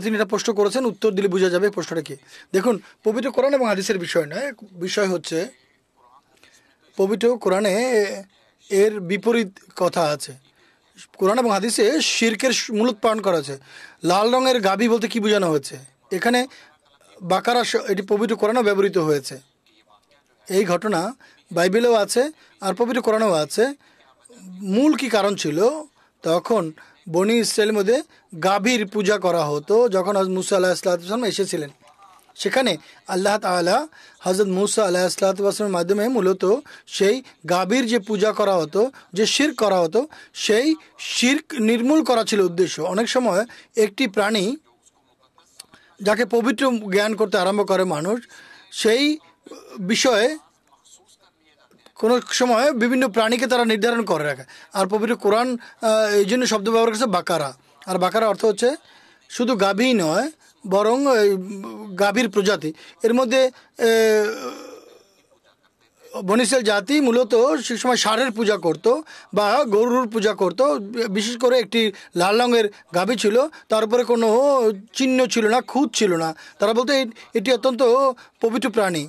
তিনি এটা প্রশ্ন করেছেন, উত্তর দিলে বোঝা যাবে প্রশ্নটা কি। দেখুন, পবিত্র কোরআন এবং হাদিসের বিষয় নয়, বিষয় হচ্ছে পবিত্র কোরআনে এর বিপরীত কথা আছে। কোরআন এবং হাদিসে শিরকের মূলোৎপাদন করা আছে। লাল রঙের গাভী বলতে কি বোঝানো হয়েছে? এখানে বাকারা, এটি পবিত্র কোরআনেও ব্যবহৃত হয়েছে। এই ঘটনা বাইবেলেও আছে আর পবিত্র কোরআনেও আছে। মূল কি কারণ ছিল? তখন বনি ইসরায়েলের মধ্যে গাভীর পূজা করা হতো। যখন হযরত মুসা আলাইহিস সালাম এসেছিলেন, সেখানে আল্লাহ তাআলা হযরত মুসা আলাইহিস সালামের মাধ্যমে মূলত সেই গাভীর যে পূজা করা হতো, যে শিরক করা হতো, সেই শিরক নির্মূল করা ছিল উদ্দেশ্য। অনেক সময় একটি প্রাণী যাকে পবিত্র জ্ঞান করতে আরম্ভ করে মানুষ, সেই বিষয়ে কোনো সময় বিভিন্ন প্রাণীকে তারা নির্ধারণ করে রাখে। আর পবিত্র কোরআন এই জন্য শব্দ ব্যবহার করেছে বাকারা। আর বাকারা অর্থ হচ্ছে শুধু গাভী নয়, বরং গাভীর প্রজাতি। এর মধ্যে বনী ইসরাইল জাতি মূলত সে সময় ষাঁড়ের পূজা করত বা গরুর পূজা করত। বিশেষ করে একটি লাল রঙের গাভী ছিল, তার উপরে কোনো চিহ্ন ছিল না, খুঁত ছিল না। তারা বলতো এটি অত্যন্ত পবিত্র প্রাণী।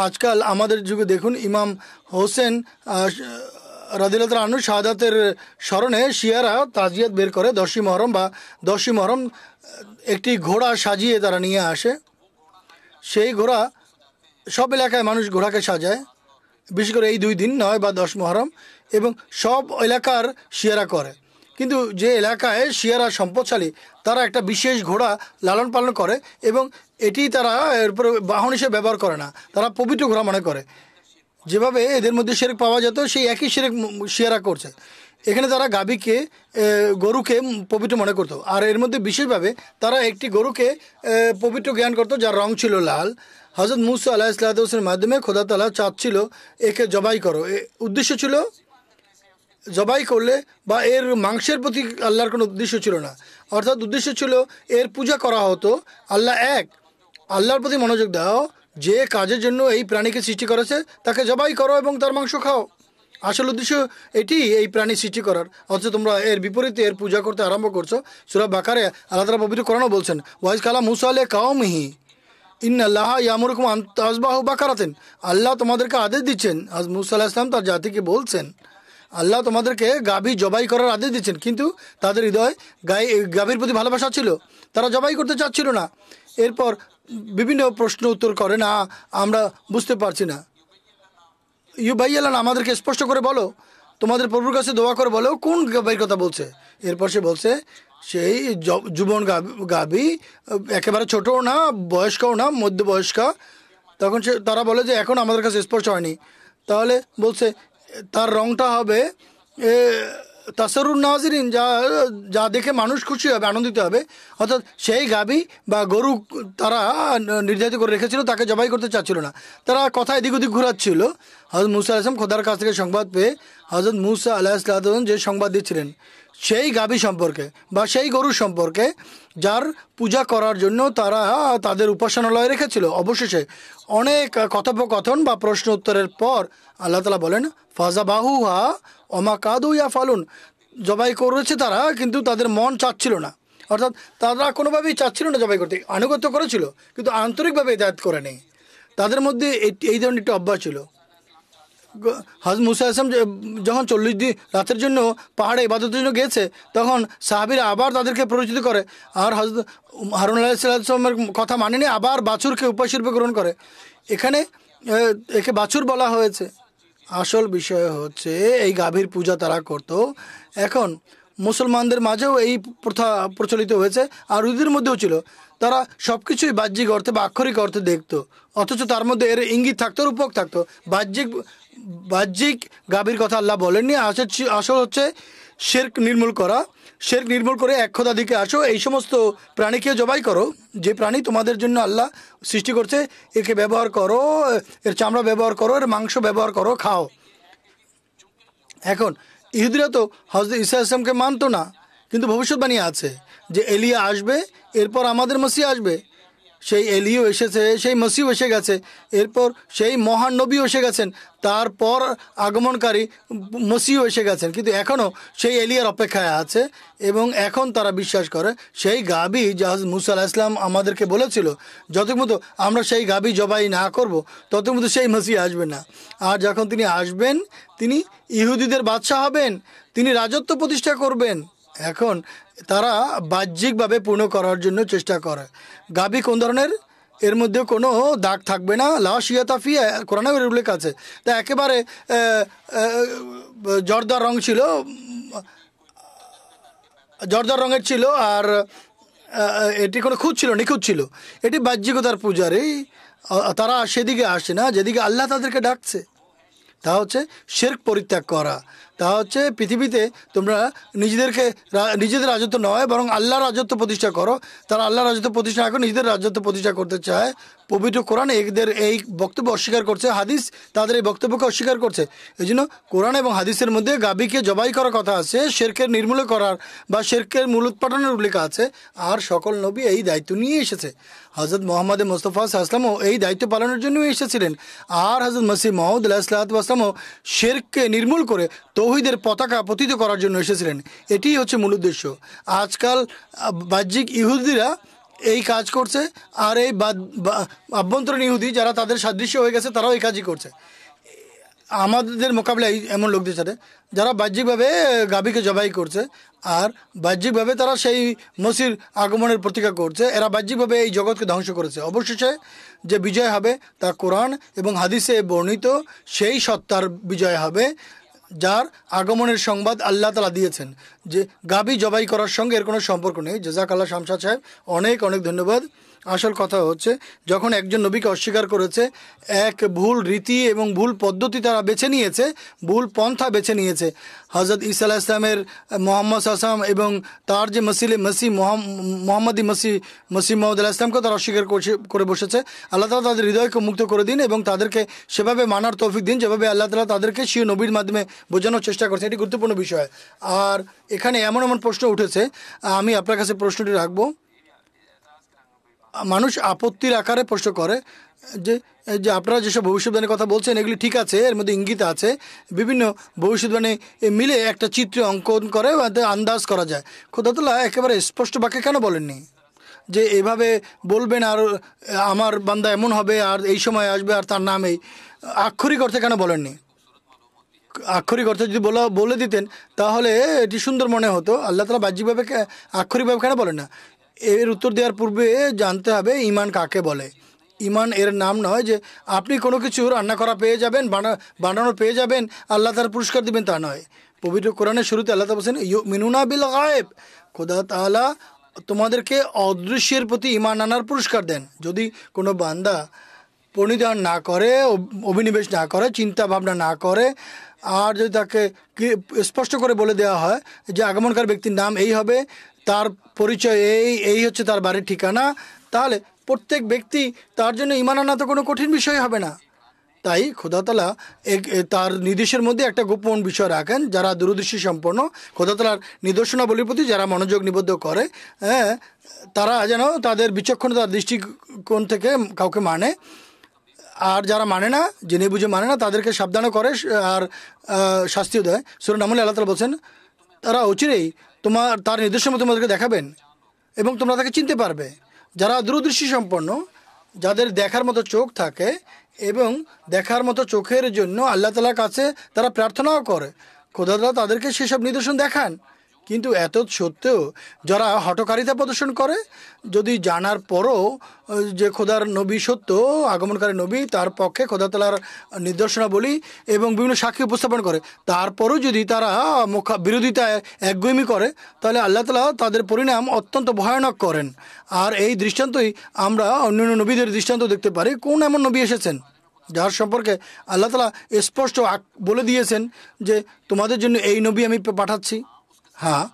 আজকাল আমাদের যুগে দেখুন, ইমাম হোসেন রাদিয়াল্লাহু আনহু শাহাদাতের স্মরণে শিয়ারা তাজিয়াত বের করে 10ই মহরম বা 10ই মহরম একটি ঘোড়া সাজিয়ে তারা নিয়ে আসে। সেই ঘোড়া, সব এলাকায় মানুষ ঘোড়াকে সাজায়, বিশেষ করে এই 2 দিন 9 বা 10 মুহররম, এবং সব এলাকার শিয়ারা করে। কিন্তু যে এলাকায় শিয়ারা সম্পদশালী তারা একটা বিশেষ ঘোড়া লালন পালন করে এবং এটি তারা এর উপরে বাহন হিসেবে ব্যবহার করে না, তারা পবিত্র ঘোড়া মনে করে। যেভাবে এদের মধ্যে শিরক পাওয়া যেত সেই একই শিরক শিয়ারা করছে। এখানে তারা গাভীকে গরুকে পবিত্র মনে করতো, আর এর মধ্যে বিশেষভাবে তারা একটি গরুকে পবিত্র জ্ঞান করতো যার রং ছিল লাল। হযরত মুসা আলাইহিসসালামের মাধ্যমে খোদা তাআলা চাচ্ছিল একে জবাই করো। উদ্দেশ্য ছিল জবাই করলে বা এর মাংসের প্রতি আল্লাহর কোনো উদ্দেশ্য ছিল না, অর্থাৎ উদ্দেশ্য ছিল এর পূজা করা হতো। আল্লাহ এক, আল্লাহর প্রতি মনোযোগ দাও, যে কাজের জন্য এই প্রাণীকে সৃষ্টি করেছে তাকে জবাই করো এবং তার মাংস খাও। আসল উদ্দেশ্য এটি, এই প্রাণী সৃষ্টি করার। অথচ তোমরা এর বিপরীতে এর পূজা করতে আরম্ভ করছো। সূরা বাকারে আল্লাহ তাআলা পবিত্র কোরআনে বলছেন, ওয়াইজ কালা মুসা আলাইহি কাওমিহি ইন্নাল্লাহা ইয়ামুরুকুম আন তাযবাহু বাকারাতান। আল্লাহ তোমাদেরকে আদেশ দিচ্ছেন, আজ মুসা আলাইহিস সালাম তার জাতিকে বলছেন আল্লাহ তোমাদেরকে গাভী জবাই করার আদেশ দিচ্ছেন, কিন্তু তাদের হৃদয় গাভীর প্রতি ভালোবাসা ছিল, তারা জবাই করতে চাচ্ছিল না। এরপর বিভিন্ন প্রশ্ন উত্তর করে, না আমরা বুঝতে পারছি না, ভাইয়ালান আমাদেরকে স্পষ্ট করে বলো, তোমাদের প্রভুর কাছে দোয়া করে বলো কোন গাভীর কথা বলছে। এরপর সে বলছে সেই যুবন গাভী, একেবারে ছোটও না বয়স্কও না মধ্যবয়স্কা। তখন তারা বলে যে এখন আমাদের কাছে স্পষ্ট হয়নি। তাহলে বলছে তার রংটা হবে তাসরুন নাজিরিন, যা দেখে মানুষ খুশি হবে, আনন্দিত হবে। অর্থাৎ সেই গাভী বা গরু তারা নির্ধারিত করে রেখেছিল, তাকে জবাই করতে চাচ্ছিল না, তারা কথা এদিক ওদিক ঘোরাচ্ছিল। হযরত মুসা আলাইহিস সালাম খোদার কাছ থেকে সংবাদ পেয়ে হযরত মুসা আলাইহিস সালাম যে সংবাদ দিচ্ছিলেন সেই গাভী সম্পর্কে বা সেই গরু সম্পর্কে যার পূজা করার জন্য তারা তাদের উপাসনালয় রেখেছিল। অবশেষে অনেক কথোপকথন বা প্রশ্ন উত্তরের পর আল্লাহ তাআলা বলেন, ফাযাবাহুহা ওমা কাদু ইয়াফালুন, জবাই করেছে তারা কিন্তু তাদের মন চাচ্ছিল না, অর্থাৎ তারা কোনোভাবেই চাচ্ছিল না জবাই করতে, আনুগত্য করেছিল কিন্তু আন্তরিকভাবে ইতাআত করে নেই। তাদের মধ্যে এই ধরনের একটি অভ্যাস ছিল। হযরত মুসা আলাইহিস সালাম যখন 40 দিন রাতের জন্য পাহাড়ে ইবাদতের জন্য গিয়েছে, তখন সাহাবীরা আবার তাদেরকে পরিচিত করে, আর হযরত হারুন আলাইহিস সালামের কথা মানেনি, আবার বাছুরকে উপাস্য রূপে গ্রহণ করে। এখানে একে বাছুর বলা হয়েছে। আসল বিষয় হচ্ছে এই গাভীর পূজা তারা করত। এখন মুসলমানদের মাঝেও এই প্রথা প্রচলিত হয়েছে, আর ইহুদিদের মধ্যেও ছিল। তারা সব কিছুই বাহ্যিক অর্থে বা আক্ষরিক অর্থে দেখতো, অথচ তার মধ্যে এর ইঙ্গিত থাকতো, রূপক থাকতো। বাহ্যিক গাভীর কথা আল্লাহ বলেননি। আসল হচ্ছে শিরক নির্মূল করা। শিরক নির্মূল করে এক খোদা দিকে আসো, এই সমস্ত প্রাণীকে জবাই করো, যে প্রাণী তোমাদের জন্য আল্লাহ সৃষ্টি করছে, একে ব্যবহার করো, এর চামড়া ব্যবহার করো, এর মাংস ব্যবহার করো, খাও। এখন ইহুদিরা তো হযরত ঈসা আলাইহিস সালামকে মানতো না, কিন্তু ভবিষ্যৎবাণী আছে যে এলিয়া আসবে, এরপর আমাদের মসিহ আসবে। সেই এলিও এসেছে, সেই মসিহ এসে গেছে, এরপর সেই মহান নবীও এসে গেছেন, তারপর আগমনকারী মসিহ এসে গেছেন, কিন্তু এখনও সেই এলিয়ার অপেক্ষায় আছে। এবং এখন তারা বিশ্বাস করে সেই গাভী যা মুসা আলাইহিস সালাম আমাদেরকে বলেছিল, যতক্ষণ আমরা সেই গাভী জবাই না করব ততক্ষণ সেই মসিহ আসবেন না। আর যখন তিনি আসবেন, তিনি ইহুদিদের বাদশা হবেন, তিনি রাজত্ব প্রতিষ্ঠা করবেন। এখন তারা বাহ্যিকভাবে পূর্ণ করার জন্য চেষ্টা করে। গাভী কোন ধরনের, এর মধ্যে কোনো দাগ থাকবে না, লা শিয়াতা ফিহা, কোরআনে উল্লেখ আছে। তা একেবারে জর্দার রং ছিল, জর্দার রঙের ছিল, আর এটি কোনো খুঁত ছিল, নিখুঁত ছিল। এটি বাহ্যিকতার পূজারি। তারা সেদিকে আসে না যেদিকে আল্লাহ তাদেরকে ডাকছে, তা হচ্ছে শিরক পরিত্যাগ করা। তা হচ্ছে পৃথিবীতে তোমরা নিজেদের রাজত্ব নয়, বরং আল্লাহর রাজত্ব প্রতিষ্ঠা করো। তারা আল্লাহর রাজত্ব প্রতিষ্ঠা না করে নিজেদের রাজত্ব প্রতিষ্ঠা করতে চায়। পবিত্র কোরআন এদের এই বক্তব্য অস্বীকার করছে, হাদিস তাদের এই বক্তব্যকে অস্বীকার করছে। এই জন্য কোরআন এবং হাদিসের মধ্যে গাভীকে জবাই করার কথা আছে, শিরকের নির্মূল করার বা শিরকের মূলোৎপাটনের উল্লেখ আছে। আর সকল নবী এই দায়িত্ব নিয়ে এসেছে। হযরত মুহাম্মদ মুস্তাফা সাল্লাল্লাহু আলাইহি ওয়াসাল্লামও এই দায়িত্ব পালনের জন্য এসেছিলেন। আর হযরত মসিহ মাউদ আলাইহিস সালামও শিরককে নির্মূল করে তৌহিদের পতাকা পতিত করার জন্য এসেছিলেন। এটিই হচ্ছে মূল উদ্দেশ্য। আজকাল বাহ্যিক ইহুদিরা এই কাজ করছে, আর এই আভ্যন্তরীণ ইহুদি যারা তাদের সাদৃশ্য হয়ে গেছে, তারাও এই কাজই করছে। আমাদের মোকাবিলায় এমন লোকদের সাথে যারা বাহ্যিকভাবে গাভীকে জবাই করছে আর বাহ্যিকভাবে তারা সেই মসির আগমনের প্রতীক্ষা করছে, এরা বাহ্যিকভাবে এই জগৎকে ধ্বংস করেছে। অবশেষে যে বিজয় হবে তা কোরআন এবং হাদিসে বর্ণিত সেই সত্তার বিজয় হবে যার আগমনের সংবাদ আল্লাহ তাআলা দিয়েছেন। যে গাভী জবাই করার সঙ্গে এর কোনো সম্পর্ক নেই। জাযাকাল্লাহ শামসাদ সাহেব, অনেক অনেক ধন্যবাদ। আসল কথা হচ্ছে যখন একজন নবীকে অস্বীকার করেছে, এক ভুল রীতি এবং ভুল পদ্ধতি তারা বেছে নিয়েছে, ভুল পন্থা বেছে নিয়েছে। হজরত ঈসা আলাইহিস সালামের মোহাম্মদ সাল্লাম এবং তার যে মোহাম্মদী মসিহ মওউদ আলাইহিস সালামকে তারা অস্বীকার করে বসেছে। আল্লাহ তাআলা তাদের হৃদয়কে মুক্ত করে দিন এবং তাদেরকে সেভাবে মানার তৌফিক দিন যেভাবে আল্লাহ তাআলা তাদেরকে সেই নবীর মাধ্যমে বোঝানোর চেষ্টা করছে। এটি গুরুত্বপূর্ণ বিষয়। আর এখানে এমন এমন প্রশ্ন উঠেছে, আমি আপনার কাছে প্রশ্নটি রাখবো। মানুষ আপত্তির আকারে প্রশ্ন করে যে আপনারা যেসব ভবিষ্যৎবাণীর কথা বলছেন এগুলি ঠিক আছে, এর মধ্যে ইঙ্গিত আছে, বিভিন্ন ভবিষ্যৎবাণী মিলে একটা চিত্র অঙ্কন করে আন্দাজ করা যায়। খোদা তাআলা একেবারে স্পষ্ট বাক্যে কেন বলেননি যে এভাবে বলবেন আর আমার বান্দা এমন হবে আর এই সময় আসবে আর তার নাম এই? আক্ষরিক অর্থে কেন বলেননি? আক্ষরিক অর্থে যদি বলে দিতেন তাহলে এটি সুন্দর মনে হতো। আল্লাহ তাআলা বাহ্যিকভাবে আক্ষরিকভাবে কেন বলেন না? এর উত্তর দেওয়ার পূর্বে জানতে হবে ঈমান কাকে বলে। ঈমান এর নাম নয় যে আপনি কোনো কিছু রান্না করা পেয়ে যাবেন, বানানো পেয়ে যাবেন, আল্লাহ তার পুরস্কার দিবেন, তা নয়। পবিত্র কোরআনের শুরুতে আল্লাহ তাআলা বলেছেন ইউমিনুনা বিল গায়ব, খোদা তাআলা তোমাদেরকে অদৃশ্যের প্রতি ঈমান আনার পুরস্কার দেন। যদি কোনো বান্দা পরিধান না করে, অভিনিবেশ না করে, চিন্তা ভাবনা না করে, আর যদি তাকে স্পষ্ট করে বলে দেওয়া হয় যে আগমনকার ব্যক্তির নাম এই হবে, তার পরিচয় এই হচ্ছে তার বাড়ির ঠিকানা, তাহলে প্রত্যেক ব্যক্তি তার জন্য ঈমান আনা তো কোনো কঠিন বিষয় হবে না। তাই খোদা তাআলা তার নির্দেশের মধ্যে একটা গোপন বিষয় রাখেন। যারা দূরদৃষ্টি সম্পন্ন, খোদা তাআলার নিদর্শনাবলীর প্রতি যারা মনোযোগ নিবদ্ধ করে, তারা যেন তাদের বিচক্ষণতার দৃষ্টিকোণ থেকে কাউকে মানে, আর যারা মানে না, জেনে বুঝে মানে না, তাদেরকে সাবধানও করে আর শাস্তিও দেয়। সূরা নামলে আল্লাহ তাআলা বলছেন তারা অচিরেই তার নির্দেশের মতো তোমাদেরকে দেখাবেন এবং তোমরা তাকে চিনতে পারবে। যারা দূরদৃষ্টি সম্পন্ন, যাদের দেখার মতো চোখ থাকে এবং দেখার মতো চোখের জন্য আল্লাহ তাআলার কাছে তারা প্রার্থনাও করে, খোদা তাআলা তাদেরকে সেসব নিদর্শন দেখান। কিন্তু এত সত্ত্বেও যারা হঠকারিতা প্রদর্শন করে, যদি জানার পরও যে খোদার নবী সত্য, আগমনকারী নবী, তার পক্ষে খোদা তাআলার নিদর্শনাবলী এবং বিভিন্ন সাক্ষী উপস্থাপন করে, তারপরও যদি তারা বিরোধিতায় একগুঁয়েমি করে, তাহলে আল্লাহ তাআলা তাদের পরিণাম অত্যন্ত ভয়ানক করেন। আর এই দৃষ্টান্তই আমরা অন্যান্য নবীদের দৃষ্টান্ত দেখতে পারি। কোন এমন নবী এসেছেন যার সম্পর্কে আল্লাহ তাআলা স্পষ্ট বলে দিয়েছেন যে তোমাদের জন্য এই নবী আমি পাঠাচ্ছি? হ্যাঁ,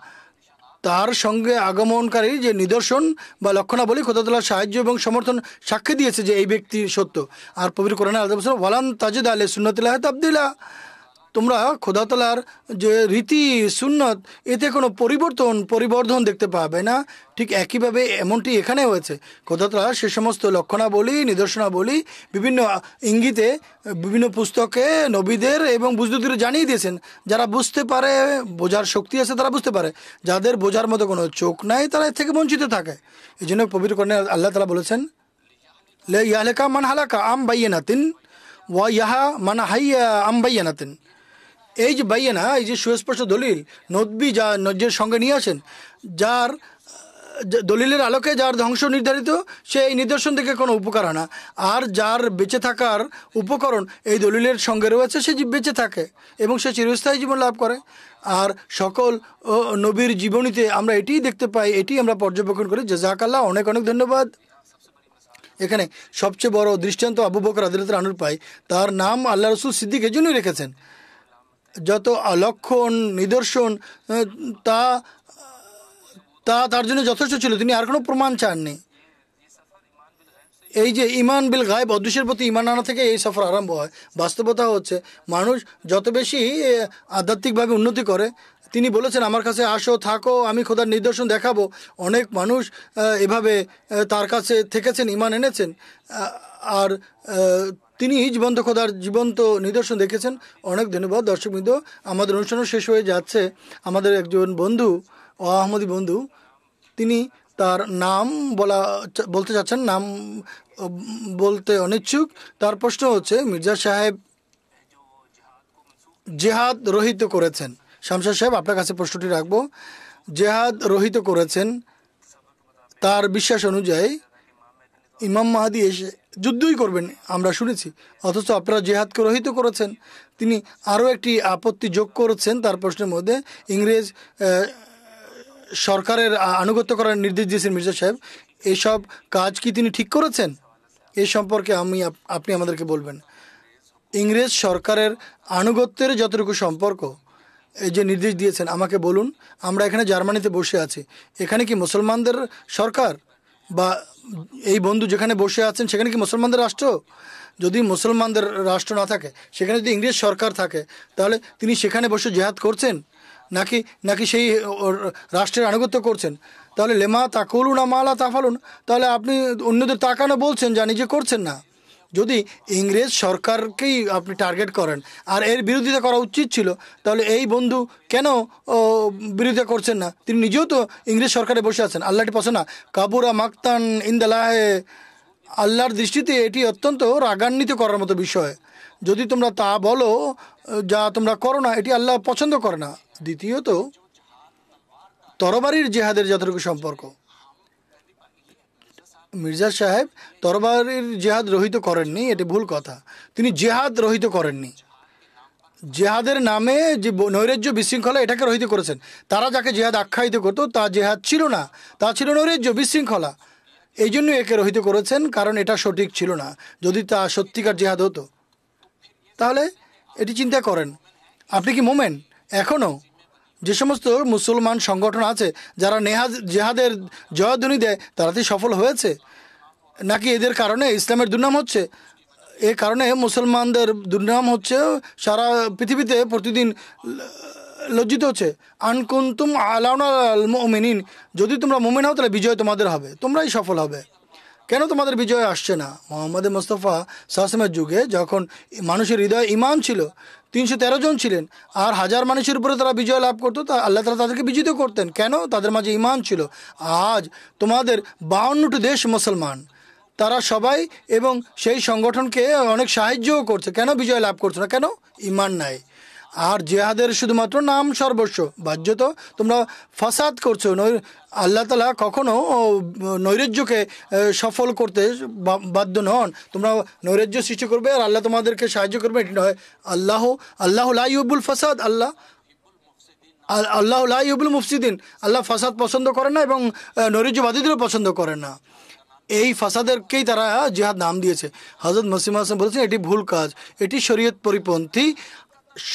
তার সঙ্গে আগমনকারী যে নিদর্শন বা লক্ষণাবলী খোদা তাআলার সাহায্য এবং সমর্থন সাক্ষী দিয়েছে যে এই ব্যক্তি সত্য। আর পবিত্র কোরআনে আল্লাহ বলেছেন ওয়ালান তাজিদ আলি সুন্নাতিল্লাহি তাবদীলা, তোমরা খোদা তাআলার যে রীতি সুন্নত এতে কোনো পরিবর্ধন দেখতে পাবে না। ঠিক একইভাবে এমনটি এখানে হয়েছে। খোদা তাআলা সে সমস্ত লক্ষণাবলী, নিদর্শনাবলী বিভিন্ন ইঙ্গিতে বিভিন্ন পুস্তকে নবীদের এবং বুজরুকদের জানিয়ে দিয়েছেন। যারা বুঝতে পারে, বোঝার শক্তি আছে, তারা বুঝতে পারে। যাদের বোঝার মতো কোনো চোখ নাই, তারা এর থেকে বঞ্চিত থাকে। এই জন্য পবিত্র কোরআনে আল্লাহ তাআলা বলেছেন লা ইয়াহলিকা মান হালাকা আম বাইয়িনাতিন ওয়া ইয়াহা মান হাইয়া আম বাইয়িনাতিন। এই যে বাইয়ানা, এই যে সুস্পষ্ট দলিল নবী যা নজরের সঙ্গে নিয়ে আসেন, যার দলিলের আলোকে যার ধ্বংস নির্ধারিত, সে এই নিদর্শন থেকে কোনো উপকার হয় না। আর যার বেঁচে থাকার উপকরণ এই দলিলের সঙ্গে রয়েছে, সে বেঁচে থাকে এবং সে চিরস্থায়ী জীবন লাভ করে। আর সকল নবীর জীবনীতে আমরা এটিই দেখতে পাই, এটি আমরা পর্যবেক্ষণ করি। জাযাকাল্লাহ, অনেক অনেক ধন্যবাদ। এখানে সবচেয়ে বড় দৃষ্টান্ত আবু বকর রাদিয়াল্লাহু আনহু পাই। তার নাম আল্লাহ রাসূল সিদ্দিক এজন্যই রেখেছেন। যত লক্ষণ নিদর্শন তা তার জন্য যথেষ্ট ছিল, তিনি আর কোনো প্রমাণ চাননি। এই যে ঈমান বিল গায়ব, অদৃশ্যের প্রতি ঈমান আনা থেকে এই সফর আরম্ভ হয়। বাস্তবতা হচ্ছে মানুষ যত বেশি আধ্যাত্মিকভাবে উন্নতি করে, তিনি বলেছেন আমার কাছে আসো, থাকো, আমি খোদার নিদর্শন দেখাবো। অনেক মানুষ এভাবে তার কাছে থেকেছেন, ঈমান এনেছেন, আর তিনি জীবন্ত খোদার জীবন্ত নিদর্শন দেখেছেন। অনেক ধন্যবাদ দর্শকবৃন্দ। আমাদের অনুষ্ঠানও শেষ হয়ে যাচ্ছে। আমাদের একজন বন্ধু, আহমদী বন্ধু, তিনি তার নাম বলতে চাচ্ছেন, নাম বলতে অনিচ্ছুক। তার প্রশ্ন হচ্ছে মির্জা সাহেব জেহাদ রহিত করেছেন। শামসাদ সাহেব, আপনার কাছে প্রশ্নটি রাখবো। জেহাদ রহিত করেছেন, তার বিশ্বাস অনুযায়ী ইমাম মাহাদি এসে যুদ্ধই করবেন আমরা শুনেছি, অথচ আপনারা জেহাদকে রহিত করেছেন। তিনি আরও একটি আপত্তি যোগ করেছেন তার প্রশ্নের মধ্যে, ইংরেজ সরকারের আনুগত্য করার নির্দেশ দিয়েছেন মির্জা সাহেব। এইসব কাজ কি তিনি ঠিক করেছেন? এই সম্পর্কে আপনি আমাদেরকে বলবেন। ইংরেজ সরকারের আনুগত্যের যতটুকু সম্পর্ক এই যে নির্দেশ দিয়েছেন, আমাকে বলুন। আমরা এখানে জার্মানিতে বসে আছি, এখানে কি মুসলমানদের সরকার? বা এই বন্ধু যেখানে বসে আছেন সেখানে কি মুসলমানদের রাষ্ট্র? যদি মুসলমানদের রাষ্ট্র না থাকে, সেখানে যদি ইংরেজ সরকার থাকে, তাহলে তিনি সেখানে বসে জেহাদ করছেন নাকি সেই রাষ্ট্রের আনুগত্য করছেন? তাহলে লেমা তাকুলুন মালা তাফালুন, তাহলে আপনি অন্যদের তাকানো বলছেন, যা নিজে করছেন না। যদি ইংরেজ সরকারকেই আপনি টার্গেট করেন আর এর বিরোধিতা করা উচিত ছিল, তাহলে এই বন্ধু কেন বিরোধিতা করছেন না? তিনি নিজেও তো ইংরেজ সরকারে বসে আছেন। আল্লাহটি পছন্দ না, কাবুরা মাক্তান ইন্দালাহে, আল্লাহর দৃষ্টিতে এটি অত্যন্ত রাগান্বিত করার মতো বিষয়। যদি তোমরা তা বলো যা তোমরা করো না, এটি আল্লাহ পছন্দ করে না। দ্বিতীয়ত, তরবারির জেহাদের যতটুকু সম্পর্ক, মির্জা সাহেব তরবারির জেহাদ রহিত করেননি, এটি ভুল কথা। তিনি জেহাদ রহিত করেননি, জেহাদের নামে যে নৈরাজ্য বিশৃঙ্খলা, এটাকে রহিত করেছেন। তারা যাকে জেহাদ আখ্যায়িত করতো তা জেহাদ ছিল না, তা ছিল নৈরাজ্য বিশৃঙ্খলা। এই জন্য একে রহিত করেছেন, কারণ এটা সঠিক ছিল না। যদি তা সত্যিকার জেহাদ হতো, তাহলে এটি চিন্তা করেন। আপনি কি মোমেন? এখনও যে সমস্ত মুসলমান সংগঠন আছে যারা জেহাদের জয়ধ্বনি দেয়, তারা কি সফল হয়েছে? নাকি এদের কারণে ইসলামের দুর্নাম হচ্ছে? এ কারণে মুসলমানদের দুর্নাম হচ্ছে, সারা পৃথিবীতে প্রতিদিন লজ্জিত হচ্ছে। আনকুন্তুম আলাউনাল মুমিনিন, যদি তোমরা মুমিন হও তাহলে বিজয় তোমাদের হবে, তোমরাই সফল হবে। কেন তোমাদের বিজয় আসছে না? মোহাম্মদ মুস্তাফা সাল্লাল্লাহু যুগে যখন মানুষের হৃদয়ে ঈমান ছিল, 313 জন ছিলেন, আর 1000 মানুষের উপরে তারা বিজয় লাভ করতো, তা আল্লাহ তাআলা তাদেরকে বিজিত করতেন। কেন? তাদের মাঝে ঈমান ছিল। আজ তোমাদের 52টি দেশ মুসলমান, তারা সবাই এবং সেই সংগঠনকে অনেক সাহায্যও করছে। কেন বিজয় লাভ করছে না? কেন? ঈমান নাই। আর জেহাদের শুধুমাত্র নাম সর্বস্ব, বাহ্যত তোমরা ফাসাদ করছো। আল্লাহ তাআলা কখনো নৈরাজ্যকে সফল করতে বাধ্য নন। তোমরা নৈরাজ্য সৃষ্টি করবে আর আল্লাহ তোমাদেরকে সাহায্য করবে, এটি নয়। আল্লাহ লা ইউহিব্বুল ফাসাদ, আল্লাহ লা ইউহিব্বুল মুফসিদিন, আল্লাহ ফাসাদ পছন্দ করেন না এবং নৈরাজ্যবাদীদেরও পছন্দ করেন না। এই ফাসাদেরকেই তারা জিহাদ নাম দিয়েছে। হযরত মসিহ মাউদ বলেছেন এটি ভুল কাজ, এটি শরীয়ত পরিপন্থী।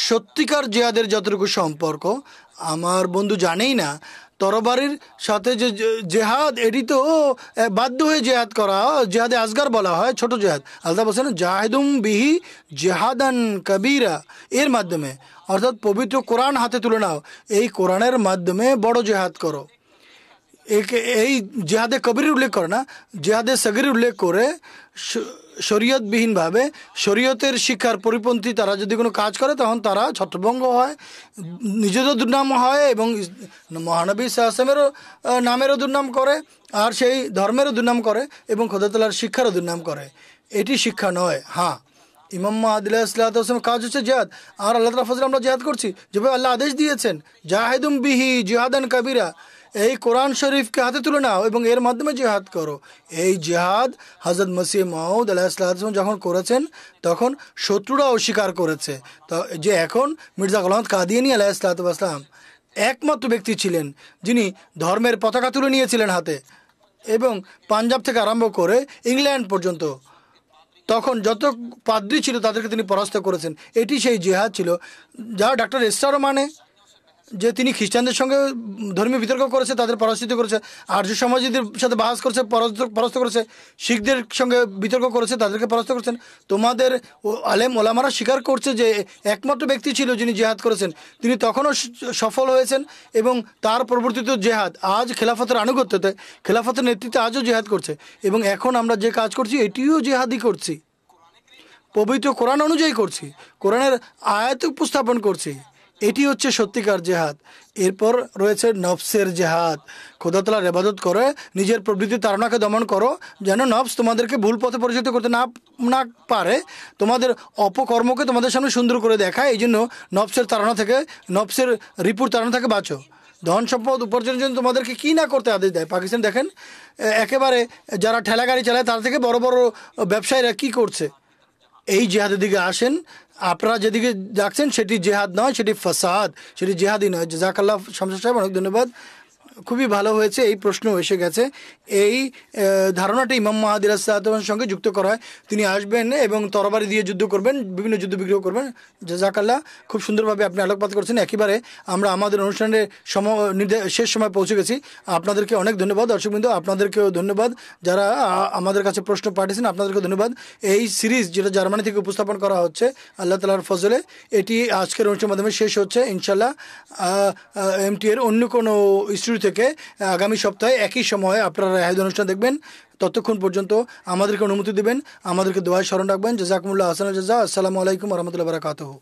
সত্যিকার জিহাদের যতটুকু সম্পর্ক, আমার বন্ধু জানেই না তরবারির সাথে যে জেহাদ, এটি তো বাধ্য হয়ে জেহাদ করা, জেহাদে আসগার বলা হয়, ছোট জেহাদ। আল্লাহ বলছেন জাহিদুম বিহি জেহাদান কবিরা, এর মাধ্যমে, অর্থাৎ পবিত্র কোরআন হাতে তুলে নাও, এই কোরআনের মাধ্যমে বড় জেহাদ করো। এই জেহাদে কবির উল্লেখ করে না, জেহাদে সগির উল্লেখ করে শরীয়তবিহীনভাবে, শরীয়তের শিক্ষার পরিপন্থী তারা যদি কোনো কাজ করে, তখন তারা ছত্রভঙ্গ হয়, নিজেরও দুর্নাম হয় এবং মহানবী সাল্লাল্লাহু আলাইহি ওয়াসাল্লামেরও নামেরও দুর্নাম করে, আর সেই ধর্মেরও দুর্নাম করে এবং খোদা তাআলার শিক্ষারও দুর্নাম করে। এটি শিক্ষা নয়। হ্যাঁ, ইমাম মাহদী আলাইহিসসালাতু ওয়াসসালামের কাজ হচ্ছে জেহাদ, আর আল্লাহ তাআলার ফজলে আমরা জেহাদ করছি, যেভাবে আল্লাহ আদেশ দিয়েছেন জাহিদুম বিহি জিহাদান কাবীরা, এই কোরআন শরীফকে হাতে তুলে নাও এবং এর মাধ্যমে জিহাদ করো। এই জিহাদ হযরত মসিহ মাউদ আলাইহিসসালাম যখন করেছেন, তখন শত্রুরা অস্বীকার করেছে। তো যে এখন মির্জা গোলাম আহমদ কাদিয়ানী আলাইহিসসালাম একমাত্র ব্যক্তি ছিলেন যিনি ধর্মের পতাকা তুলে নিয়েছিলেন হাতে, এবং পাঞ্জাব থেকে আরম্ভ করে ইংল্যান্ড পর্যন্ত তখন যত পাদ্রী ছিল তাদেরকে তিনি পরাস্ত করেছেন। এটি সেই জিহাদ ছিল যা ডক্টর এস্টারও মানে, যে তিনি খ্রিস্টানদের সঙ্গে ধর্মীয় বিতর্ক করেছে, তাদের পরাজিত করেছে, আর্য সমাজীদের সাথে বাহাস করেছে, পরাস্ত করেছে, শিখদের সঙ্গে বিতর্ক করেছে, তাদেরকে পরাস্ত করেছেন। তোমাদের আলেম ওলামারা স্বীকার করছে যে একমাত্র ব্যক্তি ছিল যিনি জেহাদ করেছেন, তিনি তখনও সফল হয়েছেন এবং তার প্রবর্তিত জেহাদ আজ খেলাফতের আনুগত্যতে, খেলাফতের নেতৃত্বে আজও জেহাদ করছে। এবং এখন আমরা যে কাজ করছি এটিও জেহাদই করছি, পবিত্র কোরআন অনুযায়ী করছি, কোরআনের আয়াত উপস্থাপন করছি। এটি হচ্ছে সত্যিকার জেহাদ। এরপর রয়েছে নফসের জেহাদ। খোদা তাআলার ইবাদত করে নিজের প্রবৃত্তি তাড়নাকে দমন করো, যেন নফস তোমাদেরকে ভুল পথে পরিচালিত করতে না পারে, তোমাদের অপকর্মকে তোমাদের সামনে সুন্দর করে দেখায়। এই জন্য নফসের তাড়না থেকে, নফসের রিপুর তাড়না থেকে বাঁচো। ধন সম্পদ উপার্জনের জন্য তোমাদেরকে কী না করতে আদেশ দেয়। পাকিস্তান দেখেন, একেবারে যারা ঠেলা গাড়ি চালায় তার থেকে বড় বড় ব্যবসায়ীরা কী করছে। এই জেহাদের দিকে আসেন। আপনারা যেদিকে যাচ্ছেন সেটি জেহাদ নয়, সেটি ফাসাদ, সেটি জেহাদই নয়। জাযাকাল্লাহ শামসুর সাহেব, অনেক ধন্যবাদ। খুবই ভালো হয়েছে, এই প্রশ্ন এসে গেছে। এই ধারণাটি ইমাম মাহাদি আলাইহিসসালামের সঙ্গে যুক্ত করা হয়। তিনি আসবেন এবং তরবারি দিয়ে যুদ্ধ করবেন, বিভিন্ন যুদ্ধ বিগ্রহ করবেন। জাযাকাল্লাহ, খুব সুন্দরভাবে আপনি আলোকপাত করছেন। একেবারে আমরা আমাদের অনুষ্ঠানের শেষ সময় পৌঁছে গেছি। আপনাদেরকে অনেক ধন্যবাদ। দর্শকবৃন্দ, আপনাদেরকেও ধন্যবাদ যারা আমাদের কাছে প্রশ্ন পাঠিয়েছেন, আপনাদেরকেও ধন্যবাদ। এই সিরিজ যেটা জার্মানি থেকে উপস্থাপন করা হচ্ছে আল্লাহ তাআলার ফজলে, এটি আজকের অনুষ্ঠানের মাধ্যমে শেষ হচ্ছে ইনশাআল্লাহ। এমটি এর অন্য কোনো স্টুডিও থেকে আগামী সপ্তাহে একই সময়ে আপনারা রেহাইদ অনুষ্ঠান দেখবেন। ততক্ষণ পর্যন্ত আমাদেরকে অনুমতি দেবেন, আমাদেরকে দোয়ায় স্মরণ রাখবেন। জাযাকুমুল্লাহ আহসানাল জাযা। আসসালামু আলাইকুম ওয়া রাহমাতুল্লাহি ওয়া বারাকাতুহু।